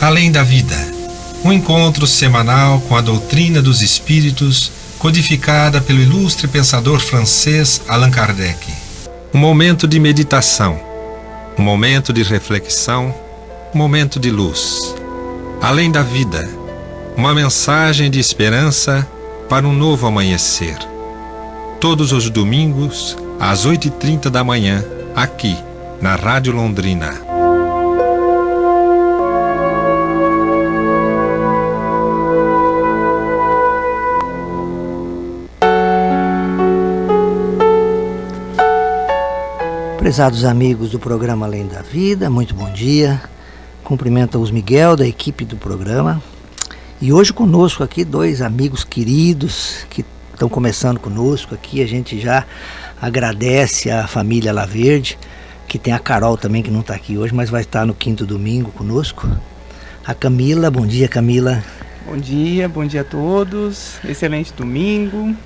Além da Vida, um encontro semanal com a doutrina dos espíritos, codificada pelo ilustre pensador francês Allan Kardec. Um momento de meditação, um momento de reflexão, um momento de luz. Além da Vida, uma mensagem de esperança para um novo amanhecer. Todos os domingos, às 8h30 da manhã, aqui, na Rádio Londrina. Prezados amigos do programa Além da Vida, muito bom dia. Cumprimento os Miguel, da equipe do programa. E hoje conosco aqui dois amigos queridos que estão começando conosco aqui. A gente já agradece a família Laverde, que tem a Carol também, que não está aqui hoje, mas vai estar no quinto domingo conosco. A Camila, bom dia Camila. Bom dia a todos, excelente domingo.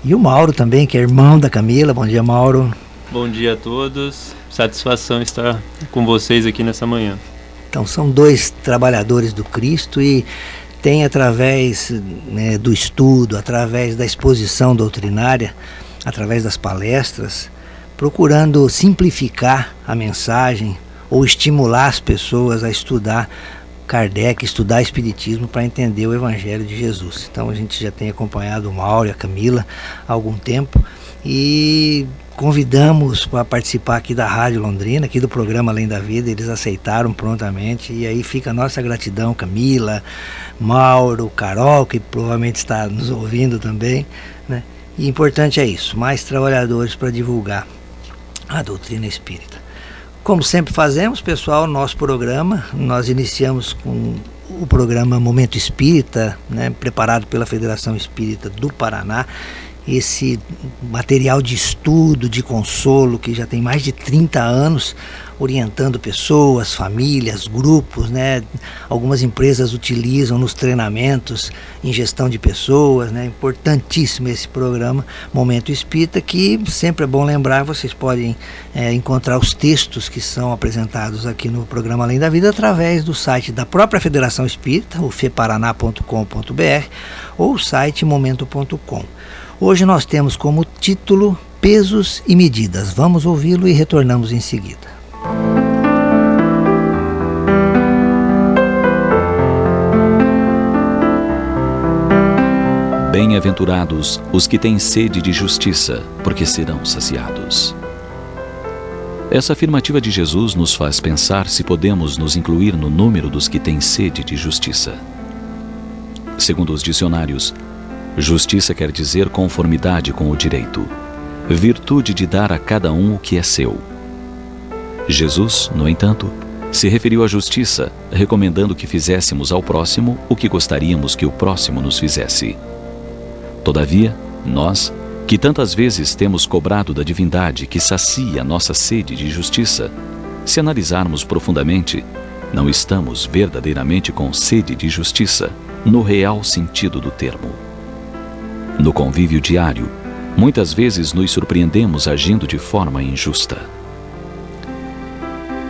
E o Mauro também, que é irmão da Camila, bom dia Mauro. Bom dia a todos, satisfação estar com vocês aqui nessa manhã. Então são dois trabalhadores do Cristo e tem através do estudo, através da exposição doutrinária, através das palestras, procurando simplificar a mensagem ou estimular as pessoas a estudar Kardec, estudar Espiritismo para entender o Evangelho de Jesus. Então a gente já tem acompanhado o Mauro e a Camila há algum tempo e convidamos para participar aqui da Rádio Londrina, aqui do programa Além da Vida. Eles aceitaram prontamente e aí fica a nossa gratidão, Camila, Mauro, Carol, que provavelmente está nos ouvindo também, né? E importante é isso, mais trabalhadores para divulgar a doutrina espírita. Como sempre fazemos, pessoal, nosso programa, nós iniciamos com o programa Momento Espírita, né, preparado pela Federação Espírita do Paraná. Esse material de estudo, de consolo, que já tem mais de 30 anos, orientando pessoas, famílias, grupos, né? Algumas empresas utilizam nos treinamentos em gestão de pessoas, né? Importantíssimo esse programa Momento Espírita, que sempre é bom lembrar, vocês podem encontrar os textos que são apresentados aqui no programa Além da Vida através do site da própria Federação Espírita, o feparaná.com.br, ou o site momento.com. Hoje nós temos como título Pesos e Medidas. Vamos ouvi-lo e retornamos em seguida. Bem-aventurados os que têm sede de justiça, porque serão saciados. Essa afirmativa de Jesus nos faz pensar se podemos nos incluir no número dos que têm sede de justiça. Segundo os dicionários, justiça quer dizer conformidade com o direito, virtude de dar a cada um o que é seu. Jesus, no entanto, se referiu à justiça, recomendando que fizéssemos ao próximo o que gostaríamos que o próximo nos fizesse. Todavia, nós, que tantas vezes temos cobrado da divindade que sacia nossa sede de justiça, se analisarmos profundamente, não estamos verdadeiramente com sede de justiça, no real sentido do termo. No convívio diário, muitas vezes nos surpreendemos agindo de forma injusta.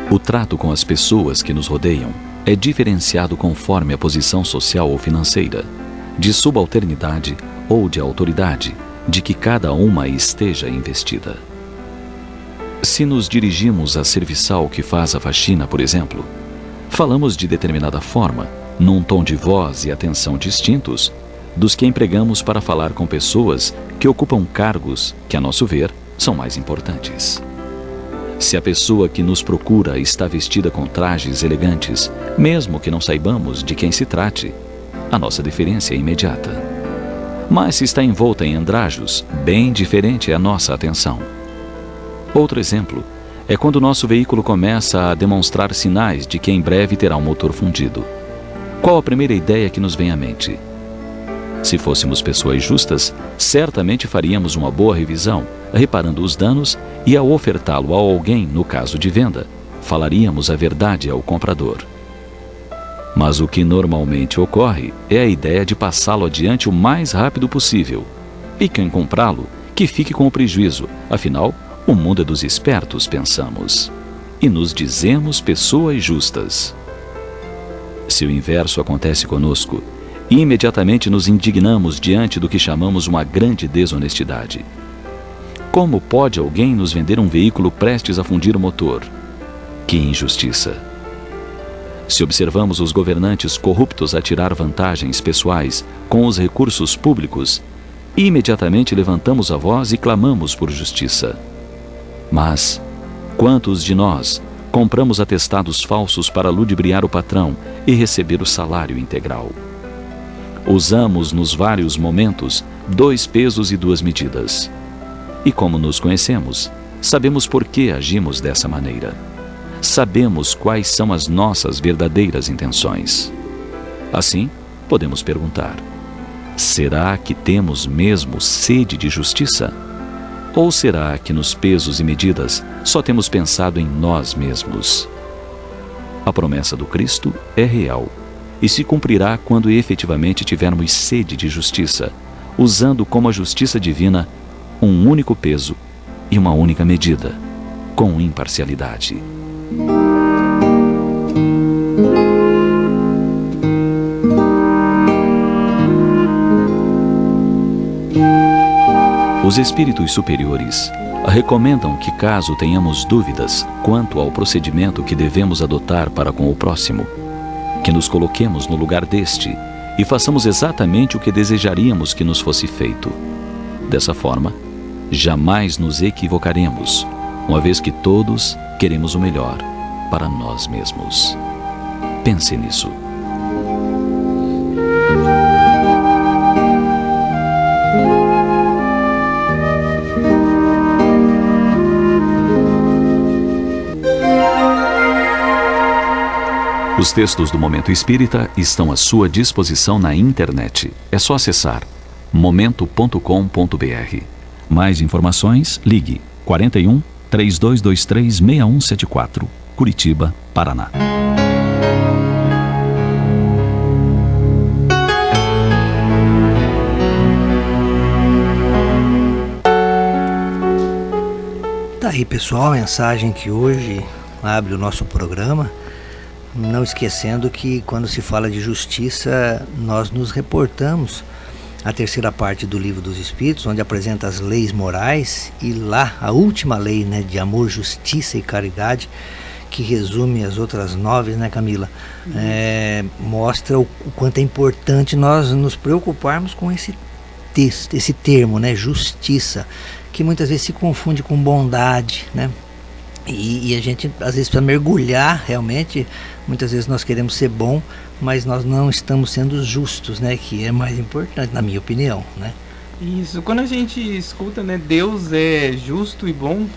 O trato com as pessoas que nos rodeiam é diferenciado conforme a posição social ou financeira, de subalternidade ou de autoridade, de que cada uma esteja investida. Se nos dirigimos à serviçal que faz a faxina, por exemplo, falamos de determinada forma, num tom de voz e atenção distintos dos que empregamos para falar com pessoas que ocupam cargos que, a nosso ver, são mais importantes. Se a pessoa que nos procura está vestida com trajes elegantes, mesmo que não saibamos de quem se trate, a nossa deferência é imediata. Mas se está envolta em andrajos, bem diferente é a nossa atenção. Outro exemplo é quando o nosso veículo começa a demonstrar sinais de que em breve terá um motor fundido. Qual a primeira ideia que nos vem à mente? Se fôssemos pessoas justas, certamente faríamos uma boa revisão, reparando os danos, e ao ofertá-lo a alguém, no caso de venda, falaríamos a verdade ao comprador. Mas o que normalmente ocorre é a ideia de passá-lo adiante o mais rápido possível. E quem comprá-lo, que fique com o prejuízo, afinal, o mundo é dos espertos, pensamos. E nos dizemos pessoas justas. Se o inverso acontece conosco, imediatamente nos indignamos diante do que chamamos uma grande desonestidade. Como pode alguém nos vender um veículo prestes a fundir o motor? Que injustiça! Se observamos os governantes corruptos a tirar vantagens pessoais com os recursos públicos, imediatamente levantamos a voz e clamamos por justiça. Mas quantos de nós compramos atestados falsos para ludibriar o patrão e receber o salário integral? Usamos nos vários momentos 2 pesos e 2 medidas. E como nos conhecemos, sabemos por que agimos dessa maneira. Sabemos quais são as nossas verdadeiras intenções. Assim, podemos perguntar: será que temos mesmo sede de justiça? Ou será que nos pesos e medidas só temos pensado em nós mesmos? A promessa do Cristo é real e se cumprirá quando efetivamente tivermos sede de justiça, usando como a justiça divina um único peso e uma única medida, com imparcialidade. Os espíritos superiores recomendam que, caso tenhamos dúvidas quanto ao procedimento que devemos adotar para com o próximo, que nos coloquemos no lugar deste e façamos exatamente o que desejaríamos que nos fosse feito. Dessa forma, jamais nos equivocaremos, uma vez que todos queremos o melhor para nós mesmos. Pense nisso. Os textos do Momento Espírita estão à sua disposição na internet. É só acessar momento.com.br. Mais informações, ligue 41 3223 6174, Curitiba, Paraná. Tá aí, pessoal, a mensagem que hoje abre o nosso programa. Não esquecendo que quando se fala de justiça, nós nos reportamos à terceira parte do Livro dos Espíritos, onde apresenta as leis morais, e lá a última lei, né, de amor, justiça e caridade, que resume as outras 9, né, Camila? Mostra o quanto é importante nós nos preocuparmos com esse texto, esse termo, né, justiça, que muitas vezes se confunde com bondade, né? E a gente às vezes precisa mergulhar realmente. Muitas vezes nós queremos ser bom, mas nós não estamos sendo justos, né? Que é mais importante, na minha opinião, né? Isso, quando a gente escuta, né, Deus é justo e bom,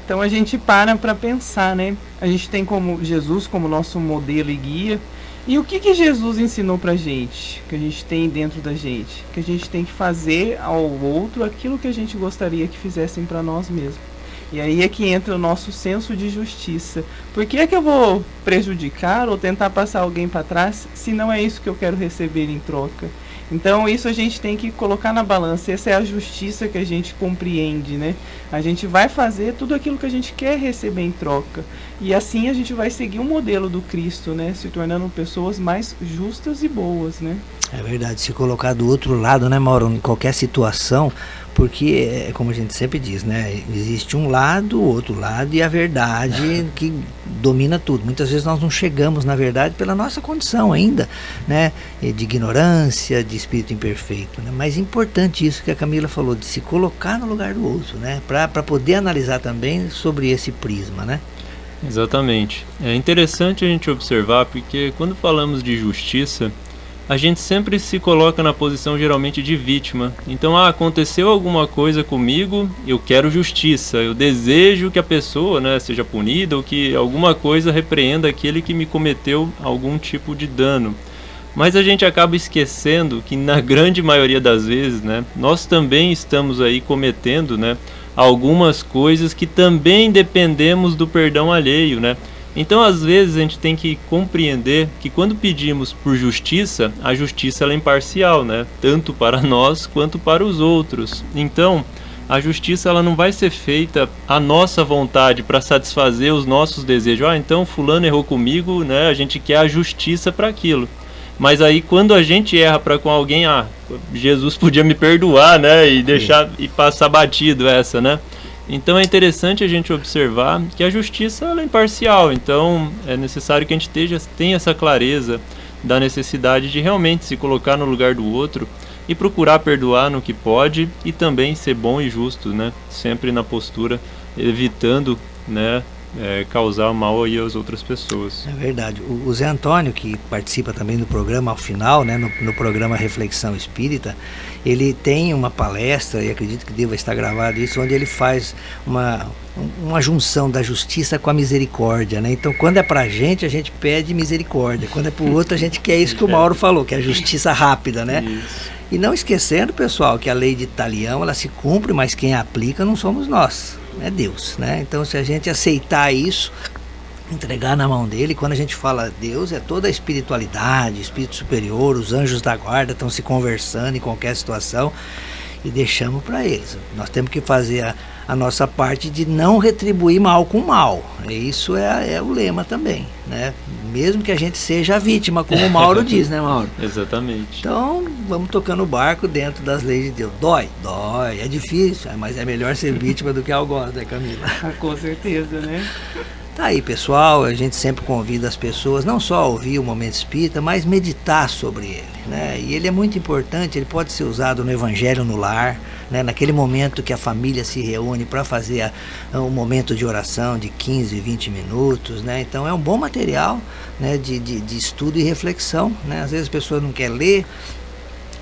então a gente para pensar, né? A gente tem como Jesus como nosso modelo e guia. E o que Jesus ensinou pra gente, que a gente tem dentro da gente? Que a gente tem que fazer ao outro aquilo que a gente gostaria que fizessem para nós mesmos. E aí é que entra o nosso senso de justiça. Por que é que eu vou prejudicar ou tentar passar alguém para trás se não é isso que eu quero receber em troca? Então isso a gente tem que colocar na balança. Essa é a justiça que a gente compreende, né? A gente vai fazer tudo aquilo que a gente quer receber em troca. E assim a gente vai seguir o modelo do Cristo, né? Se tornando pessoas mais justas e boas, né? É verdade, se colocar do outro lado, né, Mauro, em qualquer situação, porque, como a gente sempre diz, né, existe um lado, outro lado, e a verdade que domina tudo. Muitas vezes nós não chegamos na verdade pela nossa condição ainda, né, de ignorância, de espírito imperfeito, né? Mas é importante isso que a Camila falou, de se colocar no lugar do outro, né, para poder analisar também sobre esse prisma, né? Exatamente. É interessante a gente observar, porque quando falamos de justiça, a gente sempre se coloca na posição geralmente de vítima. Então, aconteceu alguma coisa comigo, eu quero justiça, eu desejo que a pessoa, né, seja punida ou que alguma coisa repreenda aquele que me cometeu algum tipo de dano. Mas a gente acaba esquecendo que na grande maioria das vezes, né, nós também estamos aí cometendo, né, algumas coisas que também dependemos do perdão alheio, né? Então, às vezes, a gente tem que compreender que quando pedimos por justiça, a justiça ela é imparcial, né? Tanto para nós quanto para os outros. Então, a justiça ela não vai ser feita à nossa vontade para satisfazer os nossos desejos. Então fulano errou comigo, né? A gente quer a justiça para aquilo. Mas aí quando a gente erra para com alguém, Jesus podia me perdoar, né? E deixar e passar batido essa, né? Então é interessante a gente observar que a justiça ela é imparcial. Então é necessário que a gente tenha essa clareza da necessidade de realmente se colocar no lugar do outro e procurar perdoar no que pode e também ser bom e justo, né? Sempre na postura, evitando, né, causar mal aí às outras pessoas. É verdade. O Zé Antônio, que participa também do programa ao final, né, no programa Reflexão Espírita, ele tem uma palestra, e acredito que deva estar gravado isso, onde ele faz uma junção da justiça com a misericórdia, né? Então, quando é pra gente, a gente pede misericórdia. Quando é pro outro, a gente quer isso que o Mauro falou, que é a justiça rápida, né? Isso. E não esquecendo, pessoal, que a lei de Talião, ela se cumpre, mas quem a aplica não somos nós, é Deus, né? Então, se a gente aceitar isso, entregar na mão dele, quando a gente fala Deus, é toda a espiritualidade, espírito superior, os anjos da guarda estão se conversando em qualquer situação e deixamos para eles. Nós temos que fazer a nossa parte de não retribuir mal com mal. Isso é o lema também, né? Mesmo que a gente seja a vítima, como o Mauro diz, né, Mauro? Exatamente. Então, vamos tocando o barco dentro das leis de Deus. Dói, é difícil, mas é melhor ser vítima do que algoz, né, Camila? Com certeza, né? Tá aí, pessoal, a gente sempre convida as pessoas não só a ouvir o Momento Espírita, mas meditar sobre ele, né? E ele é muito importante, ele pode ser usado no Evangelho no lar, né? Naquele momento que a família se reúne para fazer um momento de oração de 15, 20 minutos, né? Então é um bom material, né, de estudo e reflexão, né? Às vezes a pessoa não quer ler,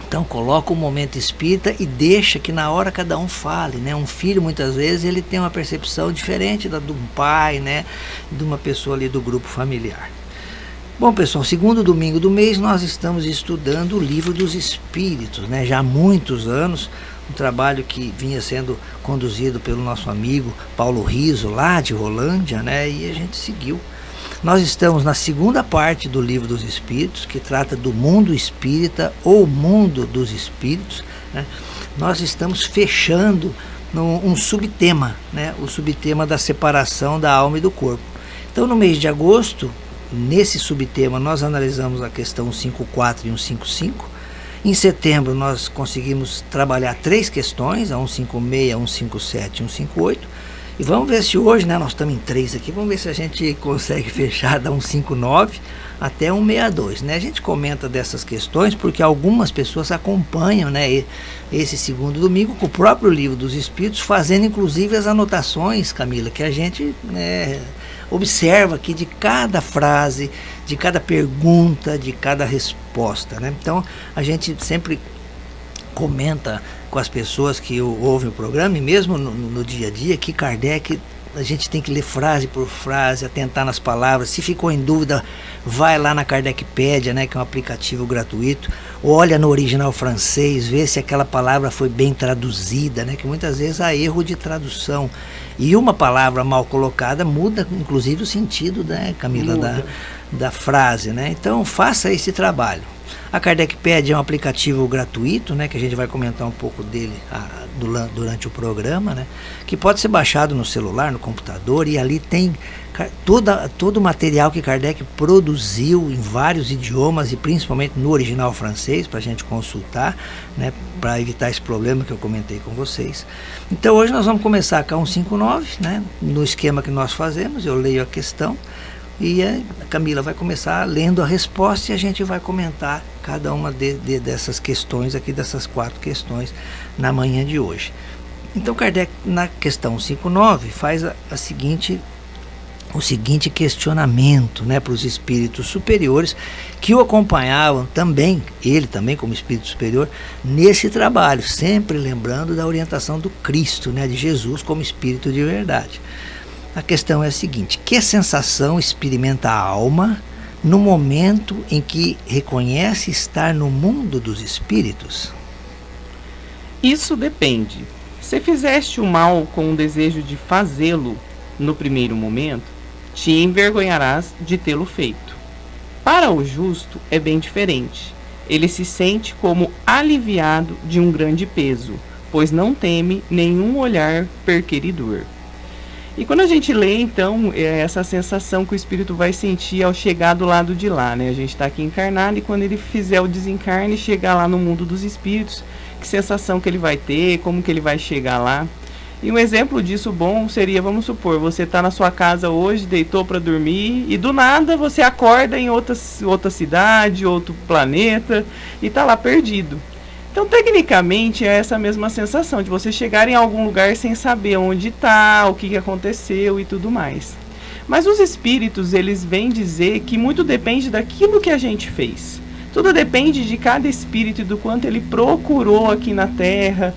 então coloca o Momento Espírita e deixa que na hora cada um fale, né? Um filho muitas vezes ele tem uma percepção diferente da do pai, né? De uma pessoa ali do grupo familiar. Bom, pessoal, segundo domingo do mês nós estamos estudando o Livro dos Espíritos, né? Já há muitos anos, um trabalho que vinha sendo conduzido pelo nosso amigo Paulo Riso, lá de Rolândia, né? E a gente seguiu. Nós estamos na segunda parte do Livro dos Espíritos, que trata do mundo espírita ou mundo dos espíritos, né? Nós estamos fechando um subtema, né? O subtema da separação da alma e do corpo. Então, no mês de agosto, nesse subtema, nós analisamos a questão 154 e 155. Em setembro, nós conseguimos trabalhar 3 questões, a 156, a 157 e 158. E vamos ver se hoje, né, nós estamos em 3 aqui, vamos ver se a gente consegue fechar da 159 até 162, né? A gente comenta dessas questões porque algumas pessoas acompanham, né, esse segundo domingo com o próprio Livro dos Espíritos, fazendo inclusive as anotações, Camila, que a gente, né, observa aqui de cada frase, de cada pergunta, de cada resposta, né? Então a gente sempre comenta com as pessoas que ouvem o programa, e mesmo no dia a dia, que Kardec, a gente tem que ler frase por frase, atentar nas palavras. Se ficou em dúvida, vai lá na Kardecpédia, né, que é um aplicativo gratuito, olha no original francês, vê se aquela palavra foi bem traduzida, né, que muitas vezes há erro de tradução. E uma palavra mal colocada muda, inclusive, o sentido, né, Camila, da frase, né? Então, faça esse trabalho. A Kardecpédia é um aplicativo gratuito, né, que a gente vai comentar um pouco dele durante o programa, né, que pode ser baixado no celular, no computador, e ali tem todo o material que Kardec produziu em vários idiomas, e principalmente no original francês, para a gente consultar, né, para evitar esse problema que eu comentei com vocês. Então hoje nós vamos começar com a 159, né, no esquema que nós fazemos. Eu leio a questão e a Camila vai começar lendo a resposta, e a gente vai comentar cada uma dessas questões aqui, dessas 4 questões, na manhã de hoje. Então Kardec, na questão 59, faz o seguinte questionamento, né, para os espíritos superiores que o acompanhavam também, ele também como espírito superior, nesse trabalho, sempre lembrando da orientação do Cristo, né, de Jesus como espírito de verdade. A questão é a seguinte: que sensação experimenta a alma no momento em que reconhece estar no mundo dos espíritos? Isso depende. Se fizeste o mal com o desejo de fazê-lo no primeiro momento, te envergonharás de tê-lo feito. Para o justo é bem diferente. Ele se sente como aliviado de um grande peso, pois não teme nenhum olhar perqueridor. E quando a gente lê, então, essa sensação que o espírito vai sentir ao chegar do lado de lá, né? A gente está aqui encarnado e quando ele fizer o desencarne e chegar lá no mundo dos espíritos, que sensação que ele vai ter, como que ele vai chegar lá. E um exemplo disso bom seria, vamos supor, você está na sua casa hoje, deitou para dormir e do nada você acorda em outra cidade, outro planeta e está lá perdido. Então, tecnicamente, é essa mesma sensação de você chegar em algum lugar sem saber onde está, o que aconteceu e tudo mais. Mas os espíritos, eles vêm dizer que muito depende daquilo que a gente fez. Tudo depende de cada espírito e do quanto ele procurou aqui na Terra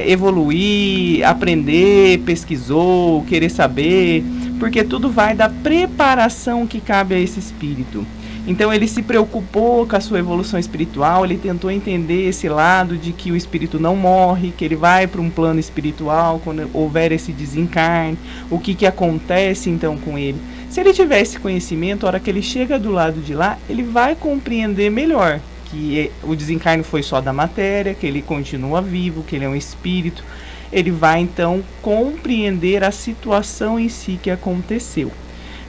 evoluir, aprender, pesquisou, querer saber, porque tudo vai da preparação que cabe a esse espírito. Então ele se preocupou com a sua evolução espiritual, ele tentou entender esse lado de que o espírito não morre, que ele vai para um plano espiritual quando houver esse desencarne, o que acontece então com ele. Se ele tiver esse conhecimento, a hora que ele chega do lado de lá, ele vai compreender melhor que o desencarne foi só da matéria, que ele continua vivo, que ele é um espírito. Ele vai então compreender a situação em si que aconteceu.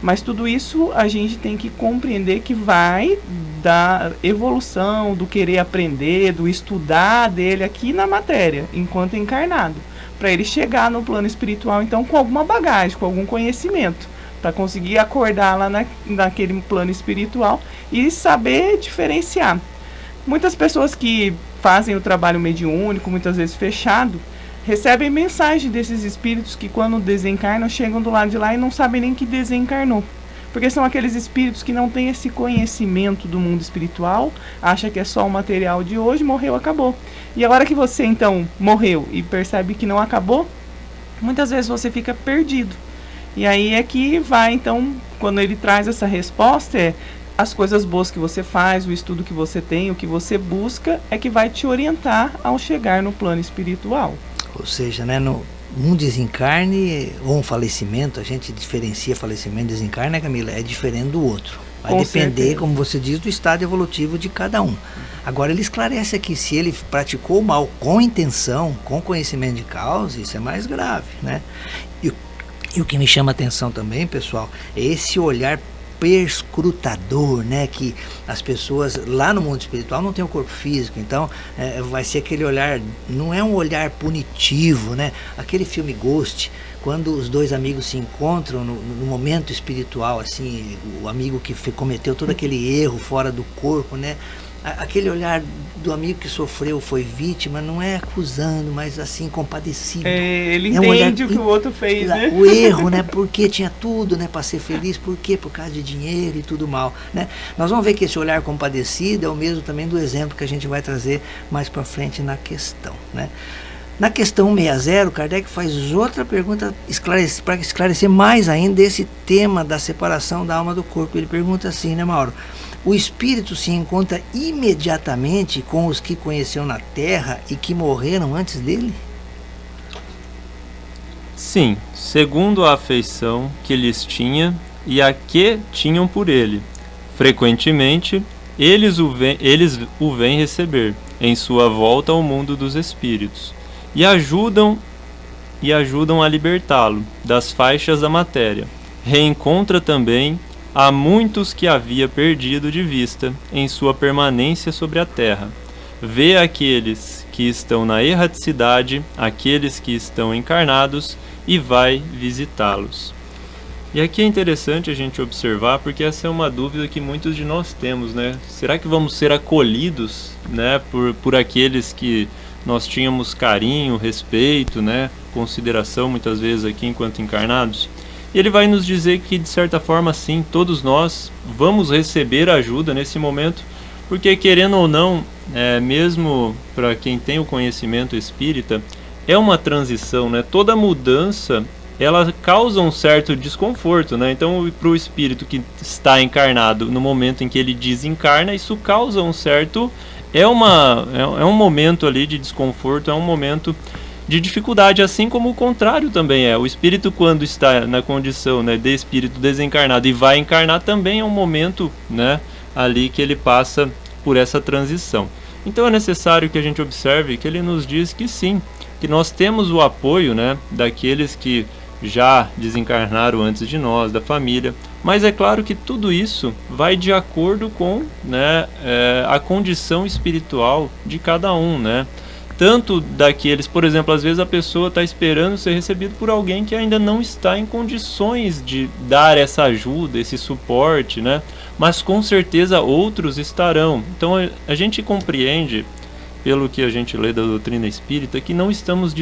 Mas tudo isso a gente tem que compreender que vai da evolução, do querer aprender, do estudar dele aqui na matéria, enquanto encarnado, para ele chegar no plano espiritual, então, com alguma bagagem, com algum conhecimento, para conseguir acordar lá naquele plano espiritual e saber diferenciar. Muitas pessoas que fazem o trabalho mediúnico, muitas vezes fechado, recebem mensagem desses espíritos que quando desencarnam, chegam do lado de lá e não sabem nem que desencarnou. Porque são aqueles espíritos que não têm esse conhecimento do mundo espiritual, acha que é só o material de hoje, morreu, acabou. E a hora que você então morreu e percebe que não acabou, muitas vezes você fica perdido. E aí é que vai então, quando ele traz essa resposta, as coisas boas que você faz, o estudo que você tem, o que você busca, é que vai te orientar ao chegar no plano espiritual. Ou seja, né, num desencarne ou um falecimento, a gente diferencia falecimento e desencarne, né, Camila? É diferente do outro. Vai depender, como você diz, do estado evolutivo de cada um. Agora, ele esclarece aqui, se ele praticou o mal com intenção, com conhecimento de causa, isso é mais grave, né? E o que me chama a atenção também, pessoal, é esse olhar perscrutador, né, que as pessoas lá no mundo espiritual não tem o corpo físico, então vai ser aquele olhar, não é um olhar punitivo, né, aquele filme Ghost, quando os dois amigos se encontram no momento espiritual, assim, o amigo que cometeu todo aquele erro fora do corpo, né, aquele olhar do amigo que sofreu, foi vítima, não é acusando, mas assim, compadecido. Ele entende o que o outro fez, né? O erro, né? Porque tinha tudo, né? Para ser feliz, por quê? Por causa de dinheiro e tudo mal, né? Nós vamos ver que esse olhar compadecido é o mesmo também do exemplo que a gente vai trazer mais para frente na questão, né? Na questão 60, Kardec faz outra pergunta para esclarecer mais ainda esse tema da separação da alma do corpo. Ele pergunta assim, né, Mauro? O espírito se encontra imediatamente com os que conheceu na Terra e que morreram antes dele? Sim, segundo a afeição que lhes tinha e a que tinham por ele. Frequentemente, eles o vêm receber em sua volta ao mundo dos espíritos e ajudam a libertá-lo das faixas da matéria. Reencontra também a muitos que havia perdido de vista em sua permanência sobre a terra. Vê aqueles que estão na erraticidade, aqueles que estão encarnados, e vai visitá-los. E aqui é interessante a gente observar, porque essa é uma dúvida que muitos de nós temos, né? Será que vamos ser acolhidos, né, por aqueles que nós tínhamos carinho, respeito, né, consideração muitas vezes aqui enquanto encarnados? E ele vai nos dizer que, de certa forma, sim, todos nós vamos receber ajuda nesse momento, porque, querendo ou não, mesmo para quem tem o conhecimento espírita, é uma transição, né? Toda mudança, ela causa um certo desconforto, né? Então, para o espírito que está encarnado, no momento em que ele desencarna, isso causa um certo... É um momento ali de desconforto, é um momento de dificuldade, assim como o contrário também é. O espírito, quando está na condição, né, de espírito desencarnado e vai encarnar, também é um momento, né, ali que ele passa por essa transição. Então é necessário que a gente observe que ele nos diz que sim, que nós temos o apoio, né, daqueles que já desencarnaram antes de nós, da família, mas é claro que tudo isso vai de acordo com, né, a condição espiritual de cada um, né? Tanto daqueles, por exemplo, às vezes a pessoa está esperando ser recebida por alguém que ainda não está em condições de dar essa ajuda, esse suporte, né? Mas com certeza outros estarão. Então a gente compreende, pelo que a gente lê da doutrina espírita, que não estamos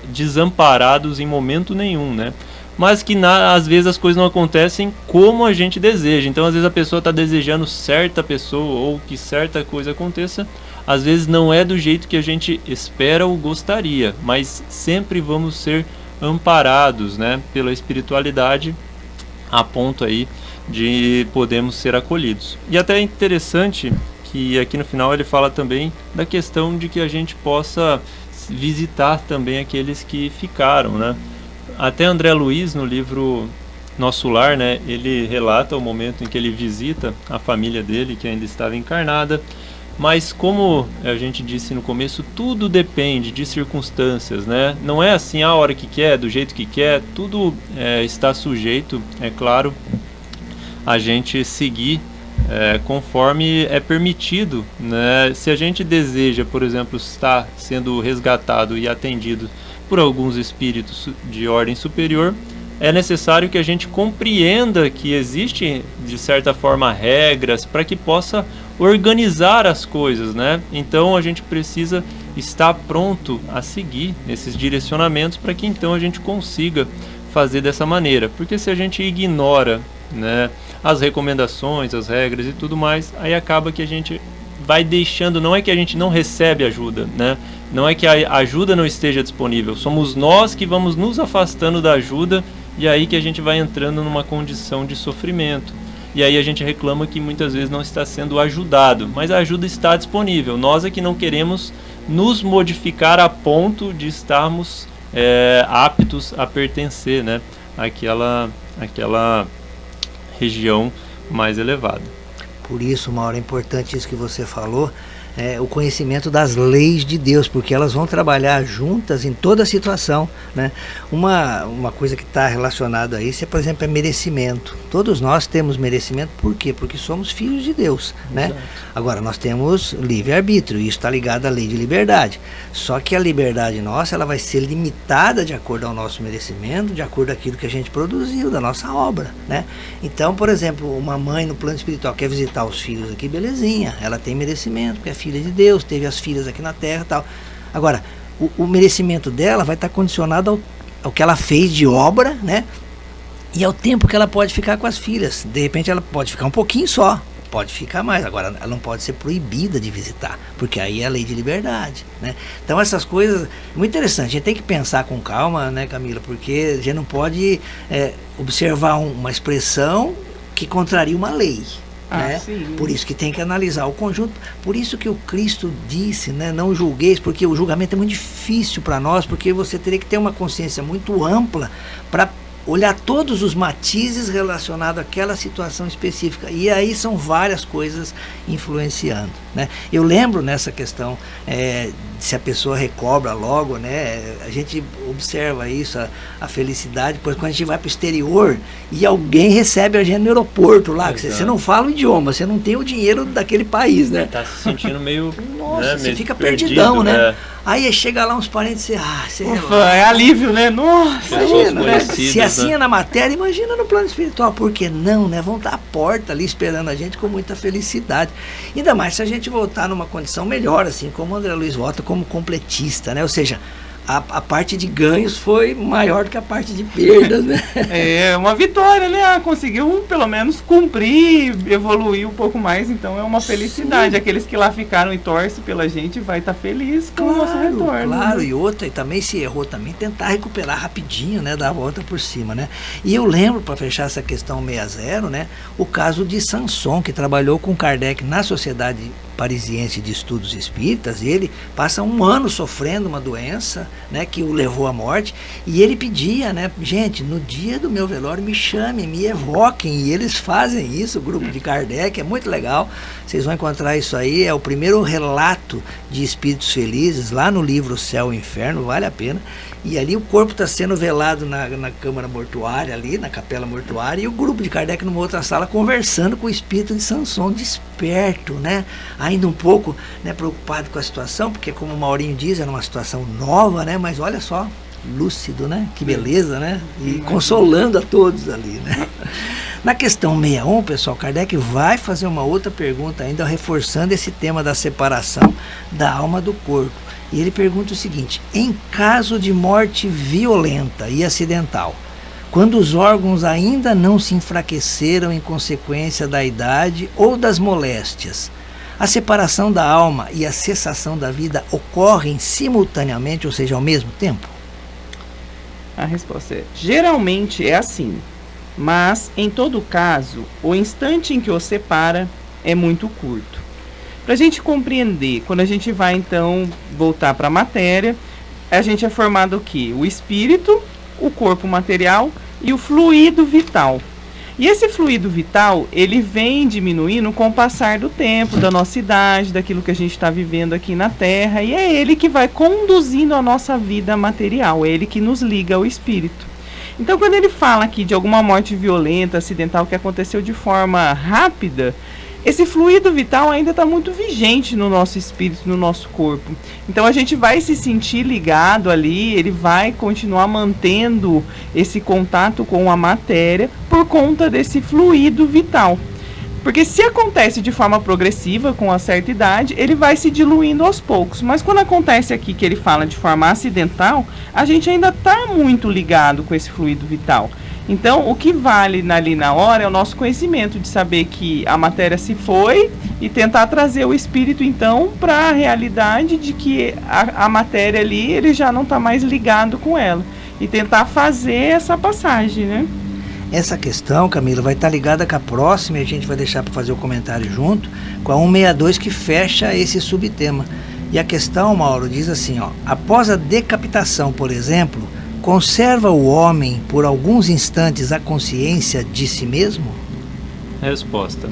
desamparados em momento nenhum, né? Mas que às vezes as coisas não acontecem como a gente deseja. Então às vezes a pessoa está desejando certa pessoa ou que certa coisa aconteça, às vezes não é do jeito que a gente espera ou gostaria, mas sempre vamos ser amparados, né, pela espiritualidade, a ponto aí de podermos ser acolhidos. E até é interessante que aqui no final ele fala também da questão de que a gente possa visitar também aqueles que ficaram, né? Até André Luiz, no livro Nosso Lar, né, ele relata o momento em que ele visita a família dele, que ainda estava encarnada. Mas como a gente disse no começo, tudo depende de circunstâncias, né? Não é assim a hora que quer, do jeito que quer, tudo está sujeito, é claro, a gente seguir conforme é permitido, né? Se a gente deseja, por exemplo, estar sendo resgatado e atendido por alguns espíritos de ordem superior, é necessário que a gente compreenda que existem, de certa forma, regras para que possa organizar as coisas, né? Então a gente precisa estar pronto a seguir esses direcionamentos para que então a gente consiga fazer dessa maneira. Porque se a gente ignora, né, as recomendações, as regras e tudo mais, aí acaba que a gente vai deixando, não é que a gente não recebe ajuda, né? Não é que a ajuda não esteja disponível, somos nós que vamos nos afastando da ajuda e aí que a gente vai entrando numa condição de sofrimento. E aí a gente reclama que muitas vezes não está sendo ajudado, mas a ajuda está disponível. Nós é que não queremos nos modificar a ponto de estarmos aptos a pertencer, né, àquela região mais elevada. Por isso, Mauro, é importante isso que você falou, o conhecimento das leis de Deus, porque elas vão trabalhar juntas em toda situação, né? Uma coisa que está relacionada a isso, por exemplo, é merecimento. Todos nós temos merecimento, por quê? Porque somos filhos de Deus, né? Agora, nós temos livre-arbítrio, e isso está ligado à lei de liberdade. Só que a liberdade nossa, ela vai ser limitada de acordo ao nosso merecimento, de acordo com aquilo que a gente produziu, da nossa obra, né? Então, por exemplo, uma mãe no plano espiritual quer visitar os filhos aqui, belezinha, ela tem merecimento, porque é filha de Deus, teve as filhas aqui na Terra e tal. Agora, o merecimento dela vai estar condicionado ao que ela fez de obra, né? E ao tempo que ela pode ficar com as filhas. De repente ela pode ficar um pouquinho só, pode ficar mais. Agora, ela não pode ser proibida de visitar, porque aí é a lei de liberdade, né? Então essas coisas, muito interessante, a gente tem que pensar com calma, né, Camila? Porque a gente não pode observar uma expressão que contraria uma lei. Né? Por isso que tem que analisar o conjunto, por isso que o Cristo disse, né, não julgueis, porque o julgamento é muito difícil para nós, porque você teria que ter uma consciência muito ampla para olhar todos os matizes relacionados àquela situação específica, e aí são várias coisas influenciando, né? Eu lembro nessa questão se a pessoa recobra logo, né? A gente observa isso, a felicidade, pois quando a gente vai para o exterior e alguém recebe a gente no aeroporto lá, você não fala o idioma, você não tem o dinheiro daquele país, né? Tá se sentindo meio... Nossa, né, você meio fica perdido, perdidão, né? Aí chega lá uns parentes e você é alívio, né? Nossa, imagina, né? Se assim é na matéria, imagina no plano espiritual. Por que não, né? Vão estar à porta ali esperando a gente com muita felicidade. Ainda mais se a gente voltar numa condição melhor, assim, como o André Luiz volta como completista, né? Ou seja, a parte de ganhos foi maior do que a parte de perdas, né? É uma vitória, né? Conseguiu pelo menos cumprir, evoluir um pouco mais, então é uma felicidade. Aqueles que lá ficaram e torcem pela gente vai estar feliz com o nosso retorno. Claro, né? E outra, e também se errou também, tentar recuperar rapidinho, né? Dar a volta por cima, né? E eu lembro, para fechar essa questão 60, né? O caso de Sanson, que trabalhou com Kardec na Sociedade Parisiense de Estudos Espíritas, ele passa um ano sofrendo uma doença, né, que o levou à morte, e ele pedia, né, gente, no dia do meu velório me chamem, me evoquem, e eles fazem isso, o grupo de Kardec, é muito legal, vocês vão encontrar isso aí, é o primeiro relato de espíritos felizes, lá no livro Céu e Inferno, vale a pena, e ali o corpo está sendo velado na câmara mortuária, ali na capela mortuária, e o grupo de Kardec numa outra sala conversando com o espírito de Sanson, desperto, né? Ainda um pouco, né, preocupado com a situação, porque como o Maurinho diz, era uma situação nova, né? Mas olha só, lúcido, né? Que beleza, né? E consolando a todos ali, né? Na questão 61, pessoal, Kardec vai fazer uma outra pergunta ainda, reforçando esse tema da separação da alma do corpo. E ele pergunta o seguinte: em caso de morte violenta e acidental, quando os órgãos ainda não se enfraqueceram em consequência da idade ou das moléstias, a separação da alma e a cessação da vida ocorrem simultaneamente, ou seja, ao mesmo tempo? A resposta é: geralmente é assim, mas em todo caso, o instante em que o separa é muito curto. Para a gente compreender, quando a gente vai então voltar para a matéria, a gente é formado o quê? O espírito, o corpo material e o fluido vital. E esse fluido vital, ele vem diminuindo com o passar do tempo, da nossa idade, daquilo que a gente está vivendo aqui na Terra, e é ele que vai conduzindo a nossa vida material, é ele que nos liga ao espírito. Então, quando ele fala aqui de alguma morte violenta, acidental, que aconteceu de forma rápida, esse fluido vital ainda está muito vigente no nosso espírito, no nosso corpo. Então a gente vai se sentir ligado ali, ele vai continuar mantendo esse contato com a matéria por conta desse fluido vital. Porque se acontece de forma progressiva, com uma certa idade, ele vai se diluindo aos poucos. Mas quando acontece aqui que ele fala de forma acidental, a gente ainda está muito ligado com esse fluido vital. Então, o que vale ali na hora é o nosso conhecimento de saber que a matéria se foi e tentar trazer o espírito, então, para a realidade de que a matéria ali, ele já não está mais ligado com ela. E tentar fazer essa passagem, né? Essa questão, Camila, vai estar ligada com a próxima, e a gente vai deixar para fazer o comentário junto, com a 162 que fecha esse subtema. E a questão, Mauro, diz assim, ó: após a decapitação, por exemplo, conserva o homem por alguns instantes a consciência de si mesmo? Resposta: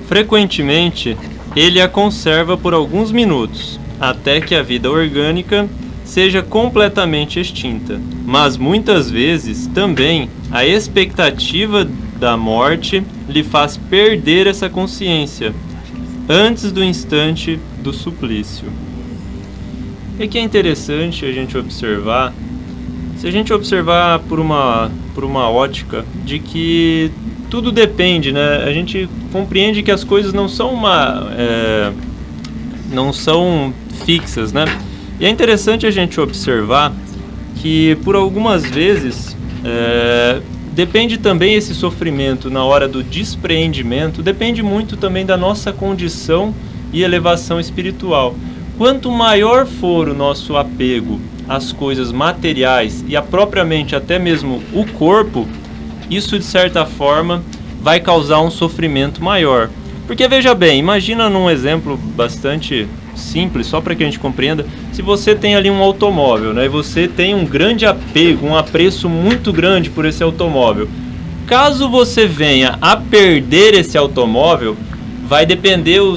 frequentemente, ele a conserva por alguns minutos, até que a vida orgânica seja completamente extinta. Mas muitas vezes, também, a expectativa da morte lhe faz perder essa consciência, antes do instante do suplício. E que é interessante a gente observar, se a gente observar por uma ótica de que tudo depende, né? A gente compreende que as coisas não são não são fixas, né? E é interessante a gente observar que por algumas vezes depende também esse sofrimento na hora do despreendimento, depende muito também da nossa condição e elevação espiritual. Quanto maior for o nosso apego às coisas materiais e a propriamente até mesmo o corpo, isso de certa forma vai causar um sofrimento maior. Porque veja bem, imagina num exemplo bastante simples, só para que a gente compreenda, se você tem ali um automóvel, né, e você tem um grande apego, um apreço muito grande por esse automóvel. Caso você venha a perder esse automóvel, vai depender o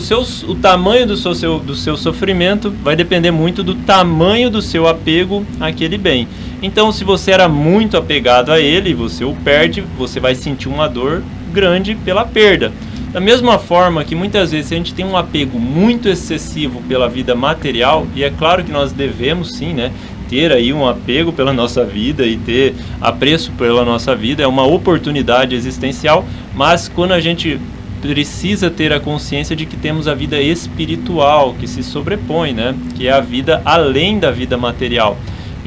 tamanho do seu sofrimento, vai depender muito do tamanho do seu apego àquele bem. Então, se você era muito apegado a ele e você o perde, você vai sentir uma dor grande pela perda. Da mesma forma que muitas vezes a gente tem um apego muito excessivo pela vida material, e é claro que nós devemos sim, né, ter aí um apego pela nossa vida e ter apreço pela nossa vida, é uma oportunidade existencial, mas quando a gente precisa ter a consciência de que temos a vida espiritual que se sobrepõe, né, que é a vida além da vida material.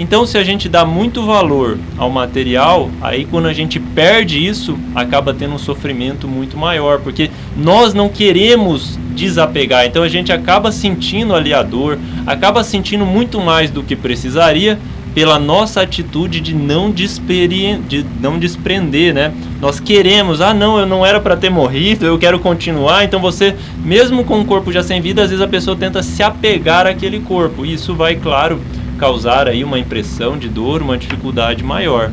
Então, se a gente dá muito valor ao material, aí quando a gente perde isso, acaba tendo um sofrimento muito maior, porque nós não queremos desapegar, então a gente acaba sentindo ali a dor, acaba sentindo muito mais do que precisaria pela nossa atitude de não desprender, né? Nós queremos, não, eu não era para ter morrido, eu quero continuar. Então você, mesmo com o corpo já sem vida, às vezes a pessoa tenta se apegar àquele corpo. E isso vai, claro, causar aí uma impressão de dor, uma dificuldade maior.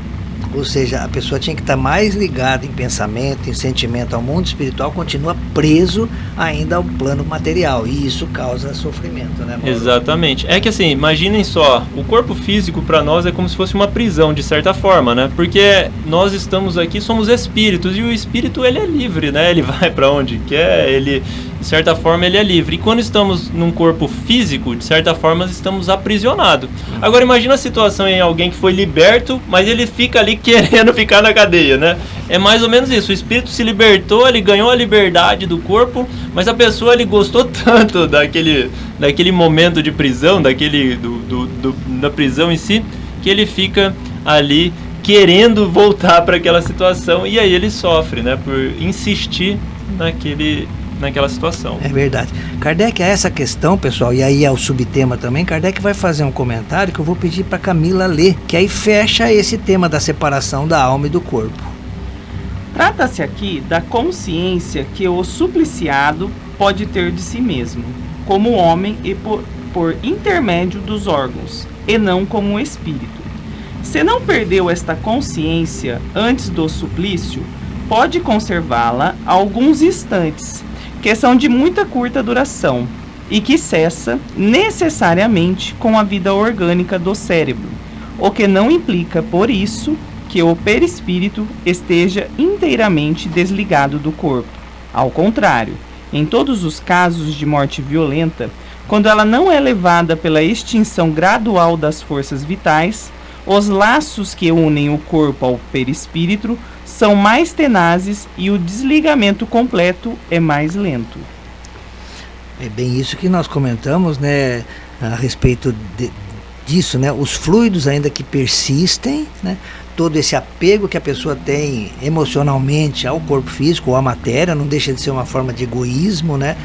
Ou seja, a pessoa tinha que estar mais ligada em pensamento, em sentimento ao mundo espiritual, continua preso ainda ao plano material, e isso causa sofrimento, né, Mauro? Exatamente. É que assim, imaginem só, o corpo físico para nós é como se fosse uma prisão, de certa forma, né? Porque nós estamos aqui, somos espíritos, e o espírito, ele é livre, né? Ele vai para onde quer, ele, de certa forma, ele é livre. E quando estamos num corpo físico, de certa forma, estamos aprisionados. Agora, imagina a situação em alguém que foi liberto, mas ele fica ali querendo ficar na cadeia, né? É mais ou menos isso. O espírito se libertou, ele ganhou a liberdade do corpo, mas a pessoa, ele gostou tanto daquele momento de prisão, da prisão em si, que ele fica ali querendo voltar para aquela situação, e aí ele sofre, né? Por insistir naquela situação. É verdade. Kardec, a essa questão, pessoal, e aí é o subtema também, Kardec vai fazer um comentário que eu vou pedir para Camila ler, que aí fecha esse tema da separação da alma e do corpo. Trata-se aqui da consciência que o supliciado pode ter de si mesmo, como homem e por intermédio dos órgãos, e não como espírito. Se não perdeu esta consciência antes do suplício, pode conservá-la alguns instantes, que são de muita curta duração, e que cessa necessariamente com a vida orgânica do cérebro, o que não implica, por isso, que o perispírito esteja inteiramente desligado do corpo. Ao contrário, em todos os casos de morte violenta, quando ela não é levada pela extinção gradual das forças vitais, os laços que unem o corpo ao perispírito são mais tenazes e o desligamento completo é mais lento. É bem isso que nós comentamos, né, a respeito disso, né, os fluidos ainda que persistem, né, todo esse apego que a pessoa tem emocionalmente ao corpo físico ou à matéria, não deixa de ser uma forma de egoísmo, né?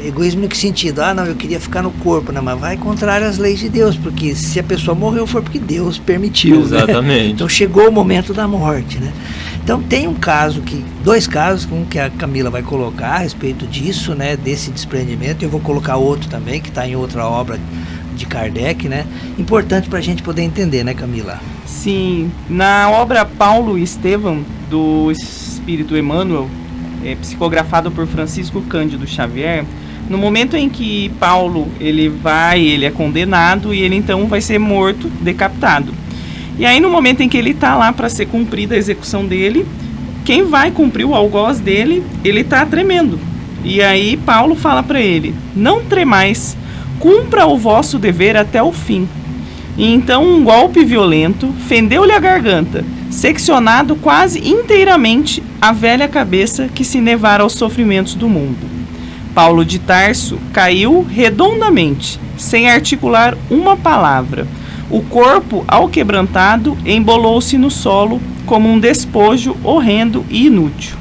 Egoísmo em que sentido? Não, eu queria ficar no corpo, né? Mas vai contrário às leis de Deus, porque se a pessoa morreu foi porque Deus permitiu. Exatamente. Né? Então chegou o momento da morte, né? Então tem dois casos, um que a Camila vai colocar a respeito disso, né? Desse desprendimento, eu vou colocar outro também, que está em outra obra de Kardec, né? Importante para a gente poder entender, né, Camila? Sim, na obra Paulo e Estevão, do Espírito Emmanuel, psicografado por Francisco Cândido Xavier, no momento em que Paulo ele é condenado e ele então vai ser morto, decapitado. E aí no momento em que ele está lá para ser cumprida a execução dele, quem vai cumprir o algoz dele, ele está tremendo. E aí Paulo fala para ele: não tremais, cumpra o vosso dever até o fim. E então um golpe violento fendeu-lhe a garganta, seccionado quase inteiramente a velha cabeça que se nevara aos sofrimentos do mundo. Paulo de Tarso caiu redondamente, sem articular uma palavra. O corpo, ao quebrantado, embolou-se no solo como um despojo horrendo e inútil.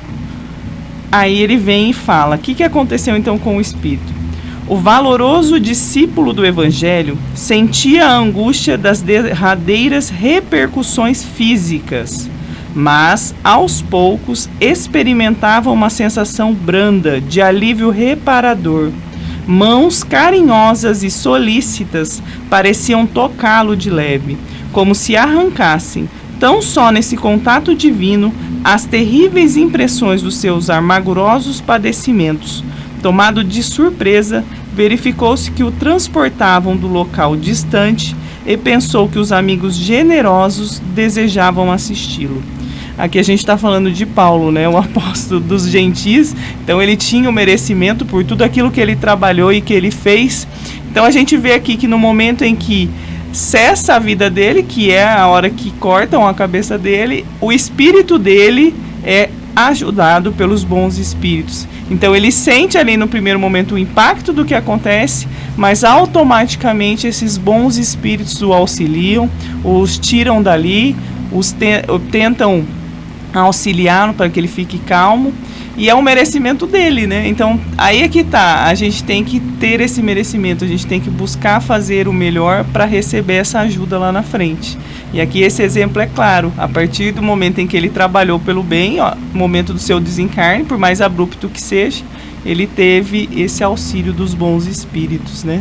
Aí ele vem e fala: o que aconteceu então com o espírito? O valoroso discípulo do Evangelho sentia a angústia das derradeiras repercussões físicas, mas, aos poucos, experimentava uma sensação branda de alívio reparador. Mãos carinhosas e solícitas pareciam tocá-lo de leve, como se arrancassem, tão só nesse contato divino, as terríveis impressões dos seus amargurosos padecimentos. Tomado de surpresa, verificou-se que o transportavam do local distante e pensou que os amigos generosos desejavam assisti-lo. Aqui a gente está falando de Paulo, né, o apóstolo dos gentis. Então ele tinha o merecimento por tudo aquilo que ele trabalhou e que ele fez. Então a gente vê aqui que no momento em que cessa a vida dele, que é a hora que cortam a cabeça dele, o espírito dele é ajudado pelos bons espíritos. Então ele sente ali no primeiro momento o impacto do que acontece, mas automaticamente esses bons espíritos o auxiliam, os tiram dali, tentam auxiliar para que ele fique calmo. E é um merecimento dele, né? Então, aí é que tá. A gente tem que ter esse merecimento. A gente tem que buscar fazer o melhor para receber essa ajuda lá na frente. E aqui esse exemplo é claro. A partir do momento em que ele trabalhou pelo bem, ó, momento do seu desencarne, por mais abrupto que seja, ele teve esse auxílio dos bons espíritos, né?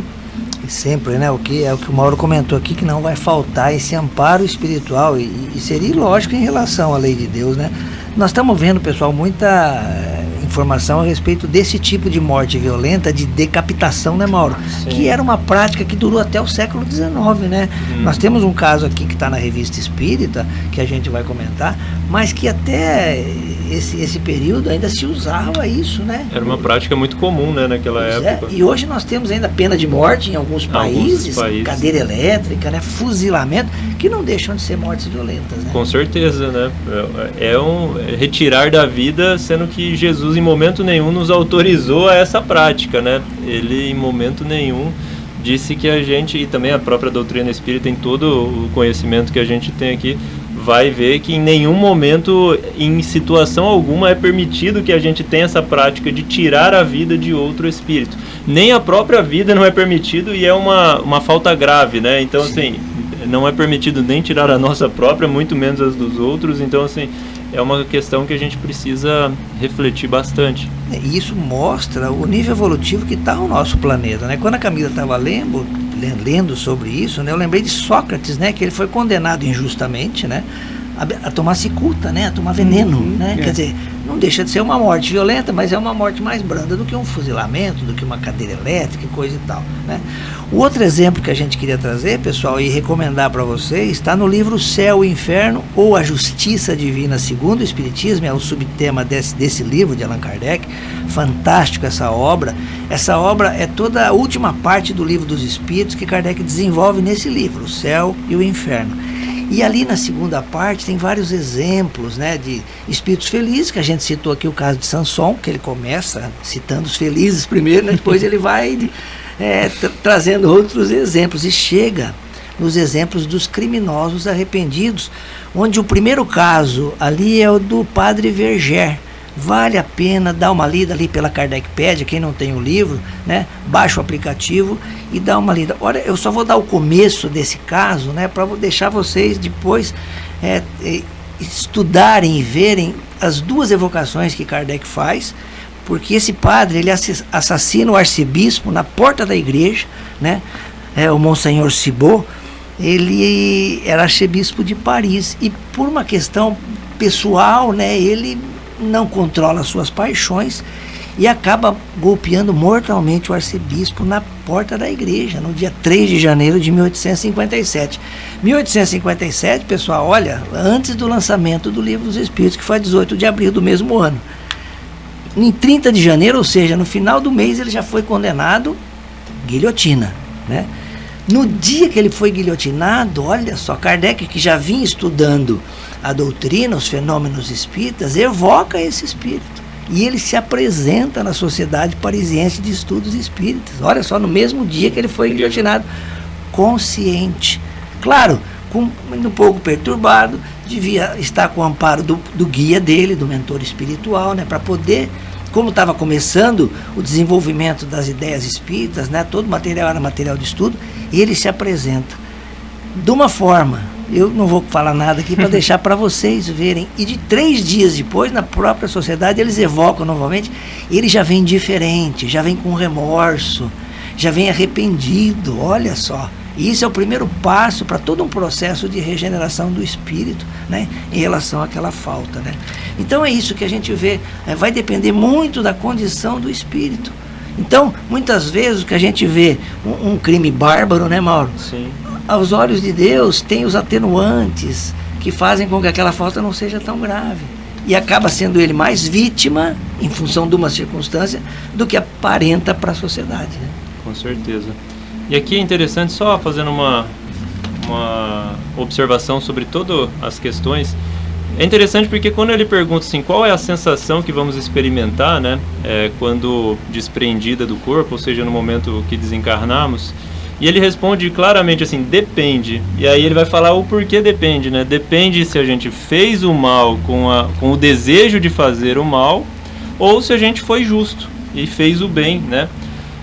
E sempre, né? O que o Mauro comentou aqui, que não vai faltar esse amparo espiritual. E seria ilógico em relação à lei de Deus, né? Nós estamos vendo, pessoal, muita informação a respeito desse tipo de morte violenta, de decapitação, né, Mauro? Sim. Que era uma prática que durou até o século XIX, né? Nós temos um caso aqui que está na Revista Espírita, que a gente vai comentar, mas que até esse período ainda se usava isso, né? Era uma prática muito comum, né, naquela época. E hoje nós temos ainda pena de morte em alguns países, cadeira elétrica, né, fuzilamento, que não deixam de ser mortes violentas, né? Com certeza, né? É retirar da vida, sendo que Jesus em momento nenhum nos autorizou a essa prática, né? Ele em momento nenhum disse que a gente, e também a própria doutrina espírita, em todo o conhecimento que a gente tem aqui, vai ver que em nenhum momento, em situação alguma, é permitido que a gente tenha essa prática de tirar a vida de outro espírito. Nem a própria vida não é permitido, e é uma falta grave, né? Então, assim, não é permitido nem tirar a nossa própria, muito menos as dos outros. Então, assim, é uma questão que a gente precisa refletir bastante. E isso mostra o nível evolutivo que está o nosso planeta, né? Quando a Camila estava lendo sobre isso, né, eu lembrei de Sócrates, né, que ele foi condenado injustamente, né, a tomar cicuta, né, a tomar veneno, né? Quer dizer, não deixa de ser uma morte violenta, mas é uma morte mais branda do que um fuzilamento, do que uma cadeira elétrica e coisa e tal, né? O outro exemplo que a gente queria trazer, pessoal, e recomendar para vocês, está no livro Céu e Inferno, ou A Justiça Divina segundo o Espiritismo, é o subtema desse livro de Allan Kardec. Fantástico essa obra. Essa obra é toda a última parte do Livro dos Espíritos que Kardec desenvolve nesse livro, O Céu e o Inferno. E ali na segunda parte tem vários exemplos, né, de espíritos felizes, que a gente citou aqui o caso de Samson, que ele começa citando os felizes primeiro, né, depois ele vai trazendo outros exemplos, e chega nos exemplos dos criminosos arrependidos, onde o primeiro caso ali é o do padre Verger. Vale a pena dar uma lida ali pela Kardecpédia, quem não tem o livro, né, baixa o aplicativo e dá uma lida. Olha, eu só vou dar o começo desse caso, né, para deixar vocês depois estudarem e verem as duas evocações que Kardec faz, porque esse padre, ele assassina o arcebispo na porta da igreja, né, o Monsenhor Cibot. Ele era arcebispo de Paris e, por uma questão pessoal, né, ele não controla suas paixões e acaba golpeando mortalmente o arcebispo na porta da igreja, no dia 3 de janeiro de 1857. 1857, pessoal, olha, antes do lançamento do Livro dos Espíritos, que foi 18 de abril do mesmo ano. Em 30 de janeiro, ou seja, no final do mês, ele já foi condenado guilhotina, né? No dia que ele foi guilhotinado, olha só, Kardec, que já vinha estudando a doutrina, os fenômenos espíritas, evoca esse espírito. E ele se apresenta na Sociedade Parisiense de Estudos Espíritas. Olha só, no mesmo dia que ele foi guilhotinado, consciente. Claro, um pouco perturbado, devia estar com o amparo do guia dele, do mentor espiritual, né, para poder, como estava começando o desenvolvimento das ideias espíritas, né, todo o material era material de estudo, ele se apresenta de uma forma, eu não vou falar nada aqui para deixar para vocês verem, e de 3 dias depois, na própria sociedade, eles evocam novamente, ele já vem diferente, já vem com remorso, já vem arrependido, olha só. E isso é o primeiro passo para todo um processo de regeneração do espírito, né, em relação àquela falta, né? Então é isso que a gente vê, vai depender muito da condição do espírito. Então, muitas vezes o que a gente vê, um crime bárbaro, né, Mauro? Sim. Aos olhos de Deus tem os atenuantes que fazem com que aquela falta não seja tão grave. E acaba sendo ele mais vítima, em função de uma circunstância, do que aparenta para a sociedade, né? Com certeza. E aqui é interessante, só fazendo uma observação sobre todas as questões. É interessante porque quando ele pergunta assim, qual é a sensação que vamos experimentar, né, quando desprendida do corpo, ou seja, no momento que desencarnamos, e ele responde claramente assim, depende. E aí ele vai falar o porquê depende, né? Depende se a gente fez o mal com o desejo de fazer o mal, ou se a gente foi justo e fez o bem, né?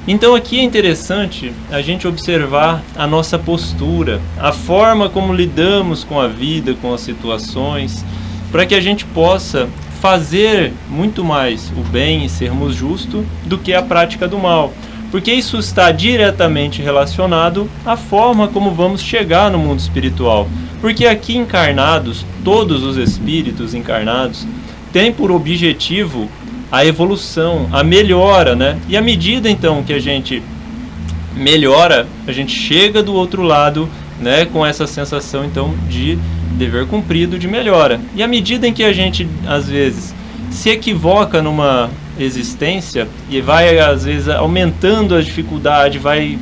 Então aqui é interessante a gente observar a nossa postura, a forma como lidamos com a vida, com as situações, para que a gente possa fazer muito mais o bem e sermos justos do que a prática do mal. Porque isso está diretamente relacionado à forma como vamos chegar no mundo espiritual. Porque aqui encarnados, todos os espíritos encarnados têm por objetivo a evolução, a melhora, né? E à medida então que a gente melhora, a gente chega do outro lado, né, com essa sensação então de dever cumprido, de melhora. E à medida em que a gente às vezes se equivoca numa existência e vai às vezes aumentando a dificuldade, vai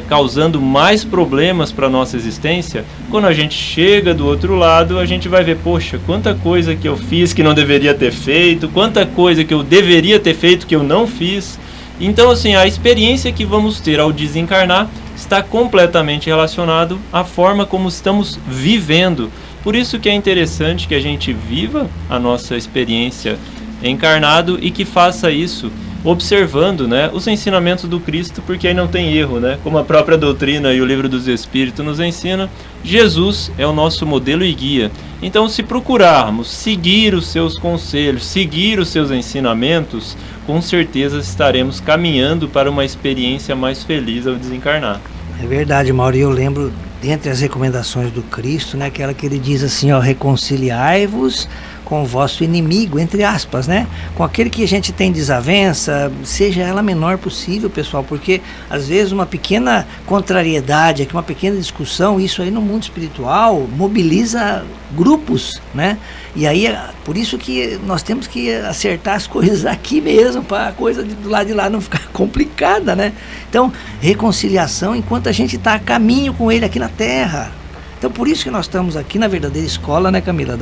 causando mais problemas para a nossa existência, quando a gente chega do outro lado, a gente vai ver, poxa, quanta coisa que eu fiz que não deveria ter feito, quanta coisa que eu deveria ter feito que eu não fiz. Então, assim, a experiência que vamos ter ao desencarnar está completamente relacionado à forma como estamos vivendo. Por isso que é interessante que a gente viva a nossa experiência encarnado e que faça isso observando, né, os ensinamentos do Cristo, porque aí não tem erro, né? Como a própria doutrina e o Livro dos Espíritos nos ensina, Jesus é o nosso modelo e guia. Então, se procurarmos seguir os seus conselhos, seguir os seus ensinamentos, com certeza estaremos caminhando para uma experiência mais feliz ao desencarnar. É verdade, Mauro, e eu lembro, dentre as recomendações do Cristo, né, aquela que ele diz assim, ó, reconciliai-vos com o vosso inimigo, entre aspas, né? Com aquele que a gente tem desavença, seja ela a menor possível, pessoal, porque às vezes uma pequena contrariedade, uma pequena discussão, isso aí no mundo espiritual mobiliza grupos, né? E aí, por isso que nós temos que acertar as coisas aqui mesmo, para a coisa do lado de lá não ficar complicada, né? Então, reconciliação enquanto a gente está a caminho com ele aqui na Terra. Então, por isso que nós estamos aqui na verdadeira escola, né, Camila,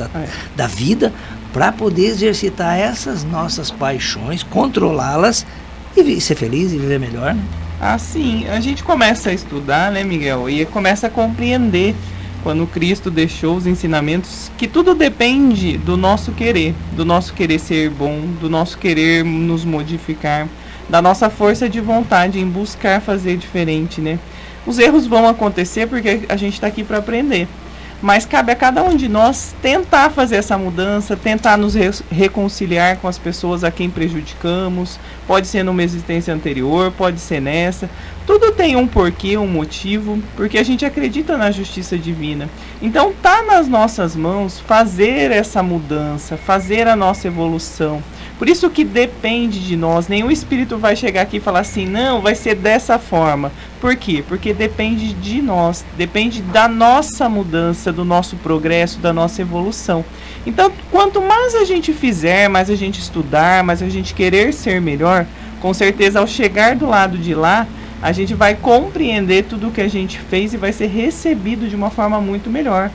da vida, para poder exercitar essas nossas paixões, controlá-las e ser feliz e viver melhor, né? Assim, a gente começa a estudar, né, Miguel, e começa a compreender, quando Cristo deixou os ensinamentos, que tudo depende do nosso querer ser bom, do nosso querer nos modificar, da nossa força de vontade em buscar fazer diferente, né? Os erros vão acontecer porque a gente está aqui para aprender. Mas cabe a cada um de nós tentar fazer essa mudança, tentar nos reconciliar com as pessoas a quem prejudicamos. Pode ser numa existência anterior, pode ser nessa. Tudo tem um porquê, um motivo, porque a gente acredita na justiça divina. Então tá nas nossas mãos fazer essa mudança, fazer a nossa evolução. Por isso que depende de nós. Nenhum espírito vai chegar aqui e falar assim, não, vai ser dessa forma. Por quê? Porque depende de nós, depende da nossa mudança, do nosso progresso, da nossa evolução. Então, quanto mais a gente fizer, mais a gente estudar, mais a gente querer ser melhor, com certeza ao chegar do lado de lá, a gente vai compreender tudo o que a gente fez e vai ser recebido de uma forma muito melhor.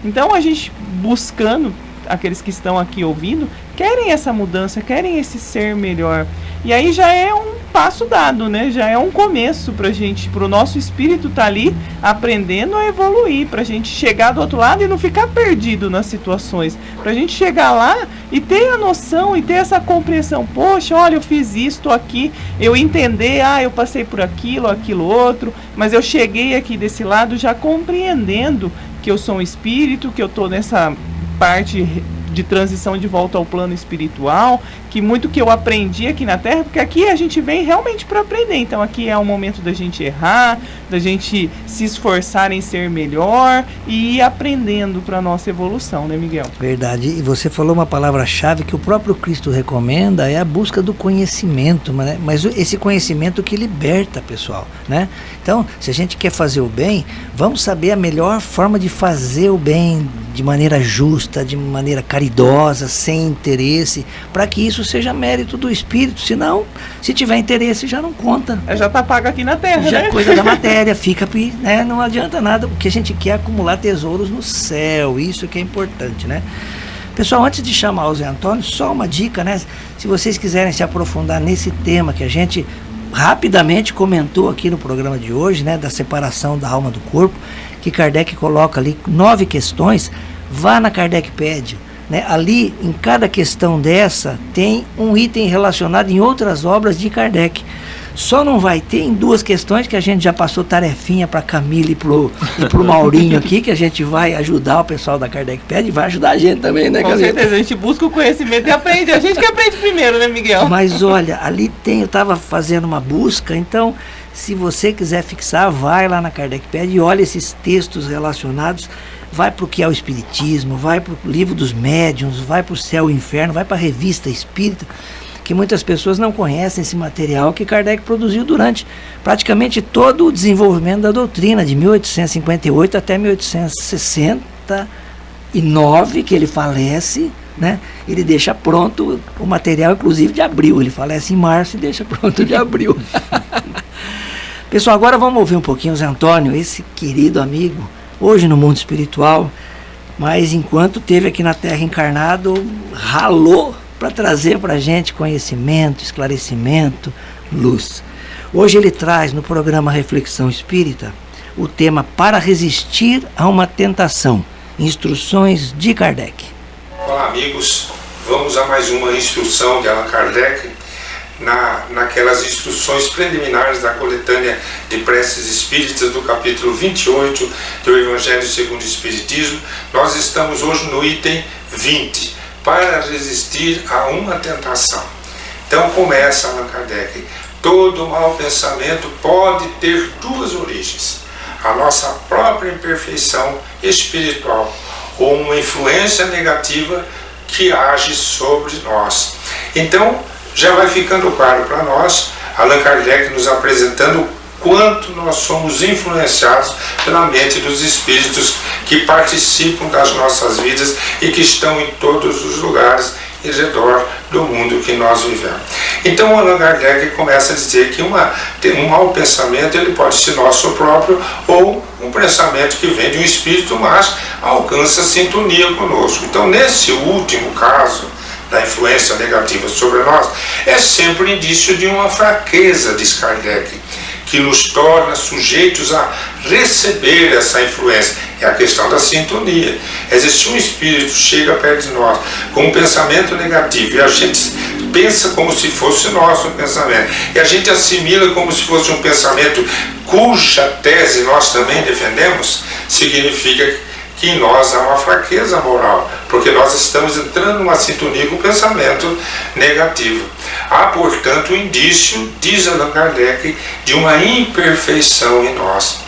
Então, a gente buscando, aqueles que estão aqui ouvindo, querem essa mudança, querem esse ser melhor. E aí já é um passo dado, né? Já é um começo pra gente, pro nosso espírito tá ali aprendendo a evoluir, pra gente chegar do outro lado e não ficar perdido nas situações. Pra gente chegar lá e ter a noção e ter essa compreensão. Poxa, olha, eu fiz isso, tô aqui, eu entender, eu passei por aquilo outro, mas eu cheguei aqui desse lado já compreendendo que eu sou um espírito, que eu tô nessa parte de transição de volta ao plano espiritual, que muito que eu aprendi aqui na Terra, porque aqui a gente vem realmente para aprender. Então aqui é o momento da gente errar, da gente se esforçar em ser melhor e ir aprendendo para a nossa evolução, né, Miguel? Verdade. E você falou uma palavra-chave que o próprio Cristo recomenda, é a busca do conhecimento, né? Mas esse conhecimento que liberta, pessoal, né? Então, se a gente quer fazer o bem, vamos saber a melhor forma de fazer o bem de maneira justa, de maneira caridosa, sem interesse, para que isso seja mérito do Espírito. Senão, se tiver interesse, já não conta. Já tá pago aqui na Terra, já né? É coisa da matéria, fica, né? Não adianta nada, porque a gente quer acumular tesouros no céu, isso que é importante, né? Pessoal, antes de chamar o Zé Antônio, só uma dica, né? Se vocês quiserem se aprofundar nesse tema que a gente rapidamente comentou aqui no programa de hoje, né? Da separação da alma do corpo, que Kardec coloca ali 9 questões, vá na Kardecpédia, né? Ali, em cada questão dessa, tem um item relacionado em outras obras de Kardec. Só não vai ter em duas questões que a gente já passou tarefinha para Camila e pro Maurinho aqui, que a gente vai ajudar o pessoal da Kardecpedia e vai ajudar a gente também, né, Com Camila? certeza, a gente busca o conhecimento e aprende. A gente que aprende primeiro, né, Miguel? Mas olha, ali tem, eu estava fazendo uma busca, então se você quiser fixar, vai lá na Kardecpedia e olha esses textos relacionados, vai para o que é o Espiritismo, vai para o Livro dos Médiuns, vai para o Céu e Inferno, vai para a Revista Espírita, que muitas pessoas não conhecem esse material que Kardec produziu durante praticamente todo o desenvolvimento da doutrina, de 1858 até 1869, que ele falece, né? Ele deixa pronto o material, inclusive de abril. Ele falece em março e deixa pronto de abril. Pessoal, agora vamos ouvir um pouquinho o Zé Antônio, esse querido amigo, hoje no mundo espiritual, mas enquanto esteve aqui na Terra encarnado, ralou para trazer para a gente conhecimento, esclarecimento, luz. Hoje ele traz no programa Reflexão Espírita o tema Para Resistir a uma Tentação, Instruções de Kardec. Olá amigos, vamos a mais uma instrução de Allan Kardec, naquelas instruções preliminares da coletânea de preces espíritas do capítulo 28 do Evangelho segundo o Espiritismo. Nós estamos hoje no item 20, para resistir a uma tentação. Então começa Allan Kardec: todo mau pensamento pode ter duas origens: a nossa própria imperfeição espiritual ou uma influência negativa que age sobre nós. Então já vai ficando claro para nós, Allan Kardec nos apresentando quanto nós somos influenciados pela mente dos espíritos que participam das nossas vidas e que estão em todos os lugares em redor do mundo que nós vivemos. Então Allan Kardec começa a dizer que um mau pensamento ele pode ser nosso próprio ou um pensamento que vem de um espírito, mas alcança sintonia conosco. Então nesse último caso da influência negativa sobre nós, é sempre indício de uma fraqueza, diz Kardec, que nos torna sujeitos a receber essa influência. É a questão da sintonia. Se um espírito chega perto de nós com um pensamento negativo e a gente pensa como se fosse nosso pensamento, e a gente assimila como se fosse um pensamento cuja tese nós também defendemos, significa que em nós há uma fraqueza moral, porque nós estamos entrando numa sintonia com o pensamento negativo. Há, portanto, um indício, diz Allan Kardec, de uma imperfeição em nós.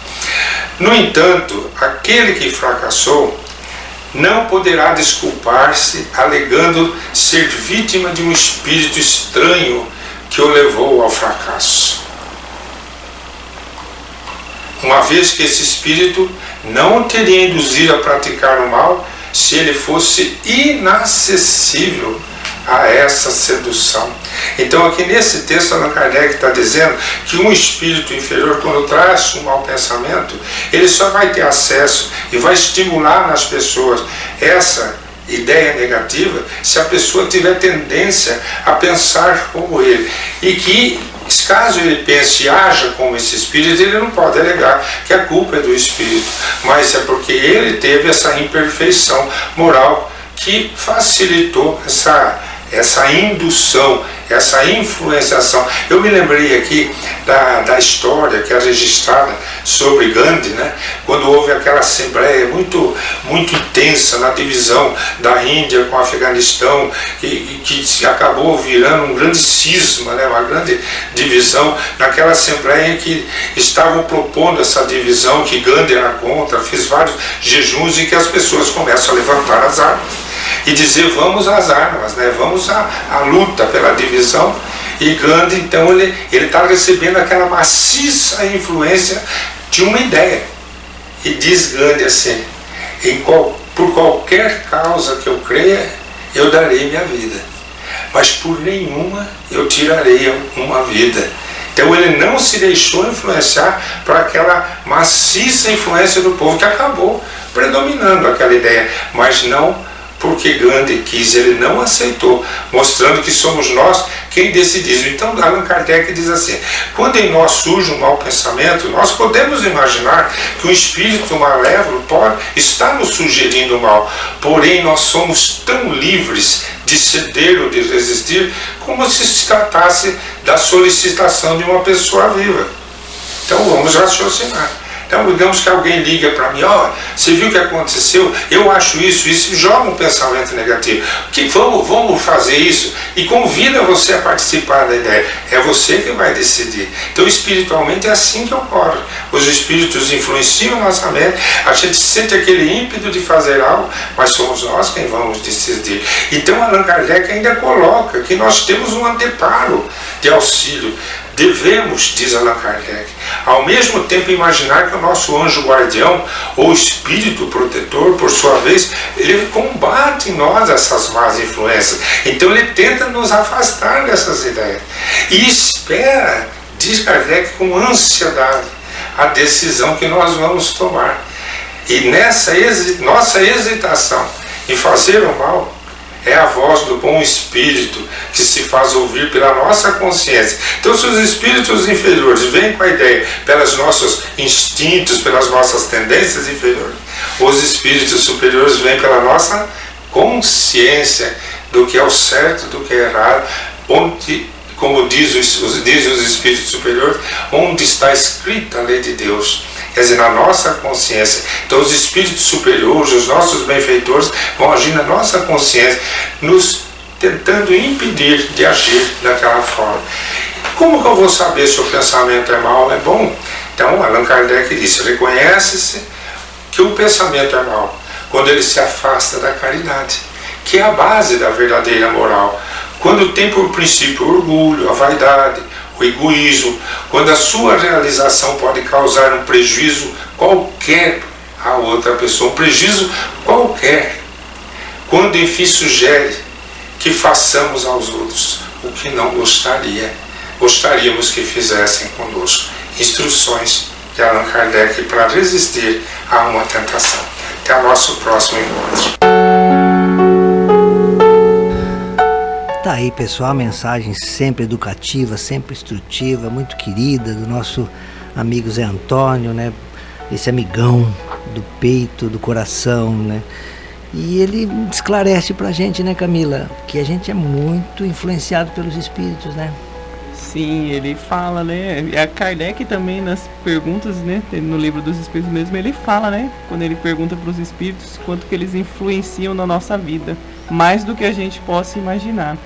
No entanto, aquele que fracassou não poderá desculpar-se alegando ser vítima de um espírito estranho que o levou ao fracasso, uma vez que esse espírito não o teria induzido a praticar o mal se ele fosse inacessível a essa sedução. Então aqui nesse texto Allan Kardec está dizendo que um espírito inferior, quando traz um mau pensamento, ele só vai ter acesso e vai estimular nas pessoas essa ideia negativa se a pessoa tiver tendência a pensar como ele, e que caso ele pense e haja como esse espírito, ele não pode alegar que a culpa é do espírito, mas é porque ele teve essa imperfeição moral que facilitou essa indução, essa influenciação. Eu me lembrei aqui da história que é registrada sobre Gandhi, né? Quando houve aquela assembleia muito intensa na divisão da Índia com o Afeganistão, que acabou virando um grande cisma, né? Uma grande divisão, naquela assembleia em que estavam propondo essa divisão, que Gandhi era contra, fez vários jejuns e que as pessoas começam a levantar as armas e dizer vamos às armas, né? Vamos à luta pela divisão. E Gandhi, então, ele está recebendo aquela maciça influência de uma ideia. E diz Gandhi assim: por qualquer causa que eu creia, eu darei minha vida, mas por nenhuma eu tirarei uma vida. Então ele não se deixou influenciar por aquela maciça influência do povo que acabou predominando aquela ideia, mas não porque Gandhi quis, ele não aceitou, mostrando que somos nós que quem decide isso. Então Allan Kardec diz assim: quando em nós surge um mau pensamento, nós podemos imaginar que o espírito malévolo está nos sugerindo o mal, porém nós somos tão livres de ceder ou de resistir como se tratasse da solicitação de uma pessoa viva. Então vamos raciocinar. Então, digamos que alguém liga para mim: você viu o que aconteceu? Eu acho isso joga um pensamento negativo. Vamos fazer isso? E convida você a participar da ideia. É você que vai decidir. Então, espiritualmente é assim que ocorre. Os espíritos influenciam nossa mente, a gente sente aquele ímpeto de fazer algo, mas somos nós quem vamos decidir. Então, Allan Kardec ainda coloca que nós temos um anteparo de auxílio. Devemos, diz Allan Kardec, ao mesmo tempo imaginar que o nosso anjo guardião, ou espírito protetor, por sua vez, ele combate em nós essas más influências. Então ele tenta nos afastar dessas ideias. E espera, diz Kardec, com ansiedade, a decisão que nós vamos tomar. E nessa nossa hesitação em fazer o mal, é a voz do bom espírito que se faz ouvir pela nossa consciência. Então, se os espíritos inferiores vêm com a ideia pelos nossos instintos, pelas nossas tendências inferiores, os espíritos superiores vêm pela nossa consciência do que é o certo, do que é errado, onde, como dizem os espíritos superiores, onde está escrita a lei de Deus. Quer dizer, na nossa consciência. Então os espíritos superiores, os nossos benfeitores, vão agir na nossa consciência, nos tentando impedir de agir daquela forma. Como que eu vou saber se o pensamento é mau ou é bom? Então Allan Kardec disse: reconhece-se que o pensamento é mau quando ele se afasta da caridade, que é a base da verdadeira moral. Quando tem por princípio o orgulho, a vaidade, o egoísmo, quando a sua realização pode causar um prejuízo qualquer a outra pessoa, um prejuízo qualquer, quando enfim sugere que façamos aos outros o que não gostaríamos que fizessem conosco. Instruções de Allan Kardec para resistir a uma tentação. Até o nosso próximo encontro. Tá aí, pessoal, a mensagem sempre educativa, sempre instrutiva, muito querida, do nosso amigo Zé Antônio, né? Esse amigão do peito, do coração, né? E ele esclarece pra gente, né, Camila, que a gente é muito influenciado pelos espíritos, né? Sim, ele fala, né? A Kardec também, nas perguntas, né? No livro dos Espíritos mesmo, ele fala, né? Quando ele pergunta para os espíritos quanto que eles influenciam na nossa vida, mais do que a gente possa imaginar.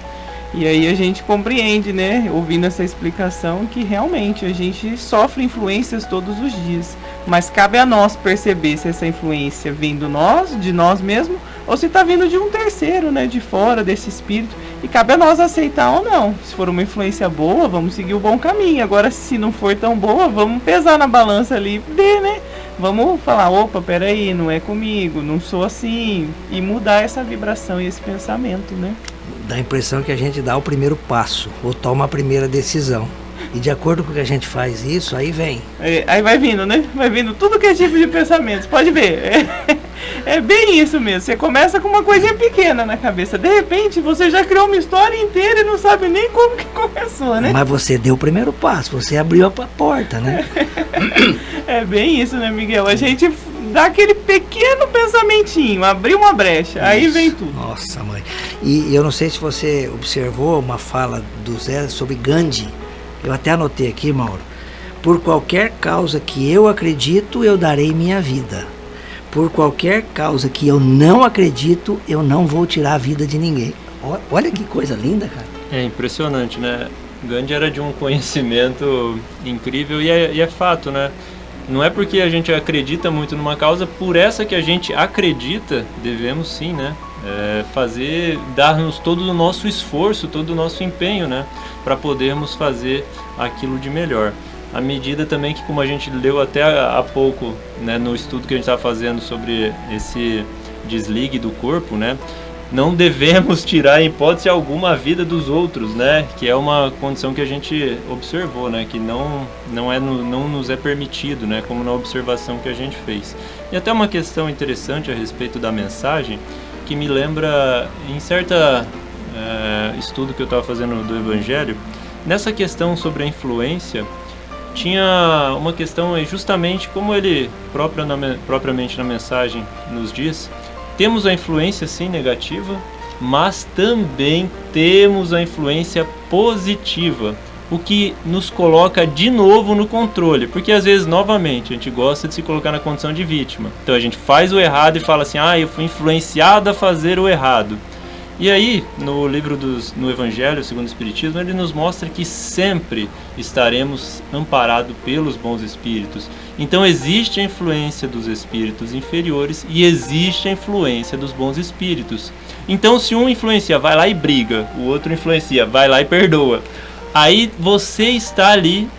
E aí a gente compreende, né? Ouvindo essa explicação, que realmente a gente sofre influências todos os dias. Mas cabe a nós perceber se essa influência vem de nós mesmos, ou se está vindo de um terceiro, né? De fora, desse espírito. E cabe a nós aceitar ou não. Se for uma influência boa, vamos seguir o bom caminho. Agora, se não for tão boa, vamos pesar na balança ali e ver, né? Vamos falar: opa, peraí, não é comigo, não sou assim. E mudar essa vibração e esse pensamento, né? Dá a impressão que a gente dá o primeiro passo, ou toma a primeira decisão. E de acordo com o que a gente faz isso, aí vem. Aí vai vindo, né? Vai vindo tudo que é tipo de pensamentos. Pode ver. É bem isso mesmo. Você começa com uma coisinha pequena na cabeça. De repente, você já criou uma história inteira e não sabe nem como que começou, né? Mas você deu o primeiro passo, você abriu a porta, né? É bem isso, né, Miguel? A gente dá aquele pequeno pensamentinho, abrir uma brecha, isso. Aí vem tudo. Nossa, mãe. E eu não sei se você observou uma fala do Zé sobre Gandhi. Eu até anotei aqui, Mauro. Por qualquer causa que eu acredito, eu darei minha vida. Por qualquer causa que eu não acredito, eu não vou tirar a vida de ninguém. Olha que coisa linda, cara. É impressionante, né? Gandhi era de um conhecimento incrível e é fato, né? Não é porque a gente acredita muito numa causa, por essa que a gente acredita, devemos sim, né? Dar-nos todo o nosso esforço, todo o nosso empenho, né? Para podermos fazer aquilo de melhor. À medida também que, como a gente leu até há pouco, né, no estudo que a gente está fazendo sobre esse desligue do corpo, né? Não devemos tirar em hipótese alguma a vida dos outros, né? Que é uma condição que a gente observou, né? Que não nos é permitido, né? Como na observação que a gente fez. E até uma questão interessante a respeito da mensagem, que me lembra, em certa estudo que eu estava fazendo do Evangelho, nessa questão sobre a influência, tinha uma questão justamente como ele propriamente na mensagem nos diz, temos a influência sim negativa, mas também temos a influência positiva, o que nos coloca de novo no controle, porque às vezes, novamente, a gente gosta de se colocar na condição de vítima. Então a gente faz o errado e fala assim, eu fui influenciado a fazer o errado. E aí, no Evangelho segundo o Espiritismo, ele nos mostra que sempre estaremos amparados pelos bons espíritos. Então existe a influência dos espíritos inferiores e existe a influência dos bons espíritos. Então se um influencia, vai lá e briga, o outro influencia, vai lá e perdoa. Aí você está ali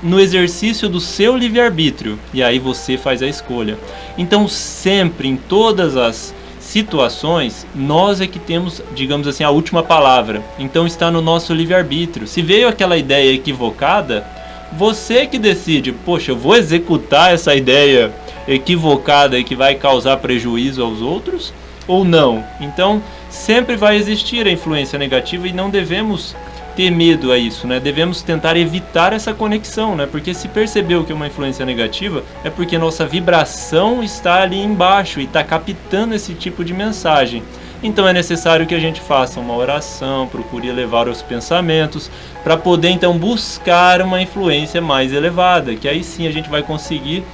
no exercício do seu livre-arbítrio e aí você faz a escolha. Então sempre, em todas as situações, nós é que temos, digamos assim, a última palavra. Então está no nosso livre-arbítrio. Se veio aquela ideia equivocada, você que decide, poxa, eu vou executar essa ideia equivocada e que vai causar prejuízo aos outros ou não. Então sempre vai existir a influência negativa e não devemos ter medo a isso, né? Devemos tentar evitar essa conexão, né? Porque se percebeu que é uma influência negativa, é porque nossa vibração está ali embaixo e está captando esse tipo de mensagem. Então é necessário que a gente faça uma oração, procure elevar os pensamentos, para poder então buscar uma influência mais elevada, que aí sim a gente vai conseguir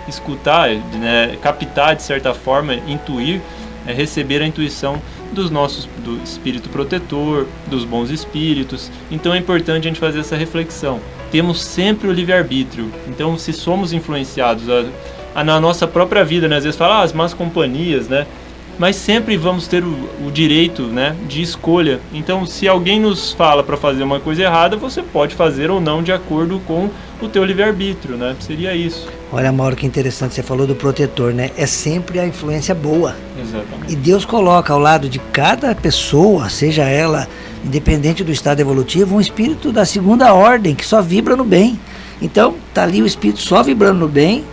escutar, né? Captar de certa forma, intuir, receber a intuição do espírito protetor, dos bons espíritos. Então é importante a gente fazer essa reflexão. Temos sempre o livre-arbítrio. Então se somos influenciados na nossa própria vida, né? Às vezes fala, as más companhias, né? Mas sempre vamos ter o direito, né, de escolha. Então se alguém nos fala para fazer uma coisa errada, você pode fazer ou não de acordo com o teu livre-arbítrio, né? Seria isso. Olha, Mauro, que interessante, você falou do protetor, né? É sempre a influência boa. Exatamente. E Deus coloca ao lado de cada pessoa, seja ela independente do estado evolutivo, um espírito da segunda ordem, que só vibra no bem. Então, tá ali o espírito só vibrando no bem,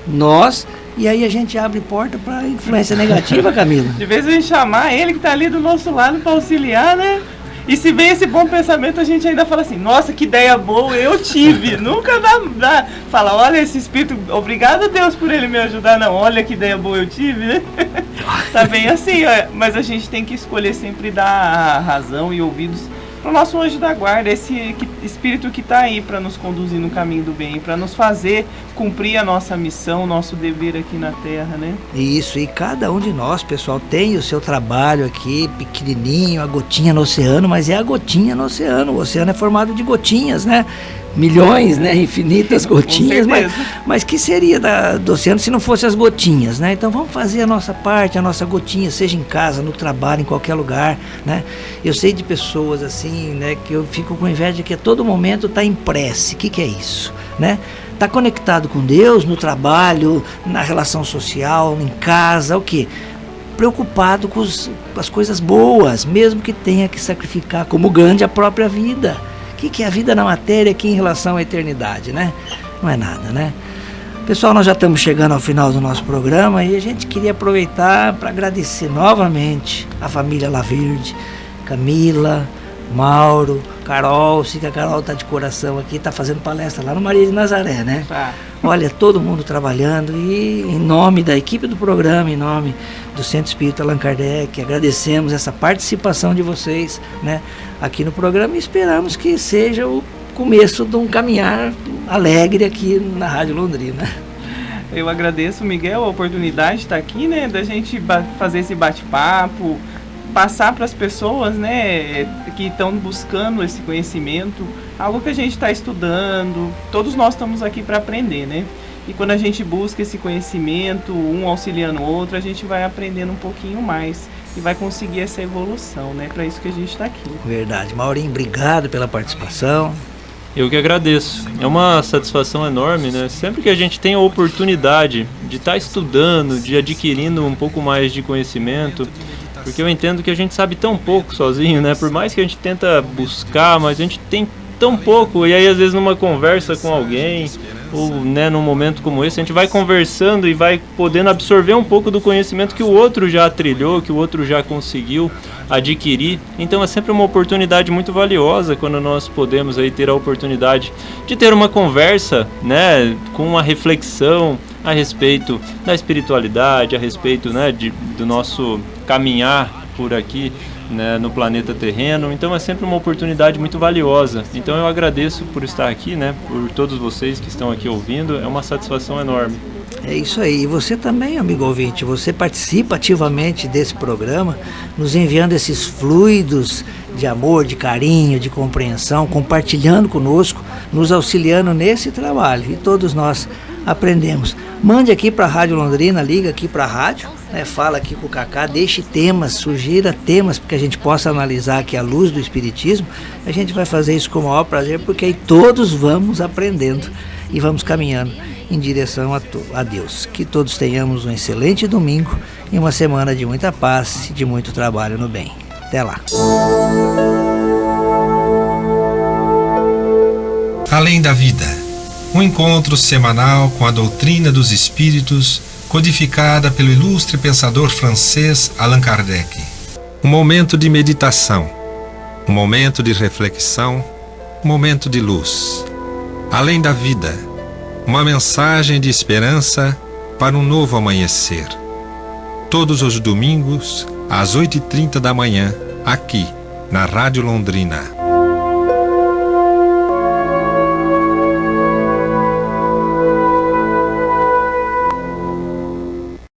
e aí a gente abre porta para influência negativa, Camila. De vez a gente chamar ele que tá ali do nosso lado para auxiliar, né? E se vem esse bom pensamento, a gente ainda fala assim, nossa, que ideia boa eu tive. Nunca dá fala, olha esse espírito, obrigado a Deus por ele me ajudar. Não, olha que ideia boa eu tive, né? Tá bem assim, mas a gente tem que escolher sempre dar razão e ouvidos para o nosso anjo da guarda, esse espírito que está aí para nos conduzir no caminho do bem, para nos fazer cumprir a nossa missão, o nosso dever aqui na Terra, né? Isso, e cada um de nós, pessoal, tem o seu trabalho aqui, pequenininho, a gotinha no oceano, mas é a gotinha no oceano. O oceano é formado de gotinhas, né? Milhões, né? Infinitas gotinhas, mas que seria do oceano se não fosse as gotinhas, né? Então vamos fazer a nossa parte, a nossa gotinha, seja em casa, no trabalho, em qualquer lugar, né? Eu sei de pessoas assim, né, que eu fico com inveja que a todo momento está em prece. O que é isso, né? Está conectado com Deus no trabalho, na relação social, em casa, o quê? Preocupado com as coisas boas, mesmo que tenha que sacrificar, como Gandhi, a própria vida. O que é a vida na matéria aqui em relação à eternidade, né? Não é nada, né? Pessoal, nós já estamos chegando ao final do nosso programa e a gente queria aproveitar para agradecer novamente a família Laverde, Camila, Mauro, Carol. Sei que a Carol está de coração aqui, está fazendo palestra lá no Maria de Nazaré, né? Tá. Olha, todo mundo trabalhando e em nome da equipe do programa, em nome do Centro Espírita Allan Kardec, agradecemos essa participação de vocês, né, aqui no programa e esperamos que seja o começo de um caminhar alegre aqui na Rádio Londrina. Eu agradeço, Miguel, a oportunidade de estar aqui, né, da gente fazer esse bate-papo, passar para as pessoas, né, que estão buscando esse conhecimento, algo que a gente está estudando, todos nós estamos aqui para aprender, né? E quando a gente busca esse conhecimento, um auxiliando o outro, a gente vai aprendendo um pouquinho mais e vai conseguir essa evolução, né? Para isso que a gente está aqui. Verdade. Maurinho, obrigado pela participação. Eu que agradeço. É uma satisfação enorme, né? Sempre que a gente tem a oportunidade de estar estudando, de adquirindo um pouco mais de conhecimento, porque eu entendo que a gente sabe tão pouco sozinho, né? Por mais que a gente tenta buscar, mas a gente tem tão pouco. E aí, às vezes, numa conversa com alguém, ou né, num momento como esse, a gente vai conversando e vai podendo absorver um pouco do conhecimento que o outro já trilhou, que o outro já conseguiu adquirir. Então é sempre uma oportunidade muito valiosa quando nós podemos aí ter a oportunidade de ter uma conversa, né, com uma reflexão a respeito da espiritualidade, a respeito, né, do nosso caminhar por aqui, né, no planeta terreno. Então é sempre uma oportunidade muito valiosa. Então eu agradeço por estar aqui, né, por todos vocês que estão aqui ouvindo. É uma satisfação enorme. É isso aí. E você também, amigo ouvinte, você participa ativamente desse programa, nos enviando esses fluidos de amor, de carinho, de compreensão, compartilhando conosco, nos auxiliando nesse trabalho. E todos nós aprendemos. Mande aqui para a Rádio Londrina, liga aqui para a rádio, né, fala aqui com o Cacá, deixe temas, sugira temas para que a gente possa analisar aqui à luz do Espiritismo. A gente vai fazer isso com o maior prazer, porque aí todos vamos aprendendo e vamos caminhando em direção a Deus. Que todos tenhamos um excelente domingo e uma semana de muita paz e de muito trabalho no bem. Até lá. Além da vida, um encontro semanal com a doutrina dos espíritos, codificada pelo ilustre pensador francês Allan Kardec. Um momento de meditação, um momento de reflexão, um momento de luz. Além da vida, uma mensagem de esperança para um novo amanhecer. Todos os domingos, às 8h30 da manhã, aqui, na Rádio Londrina.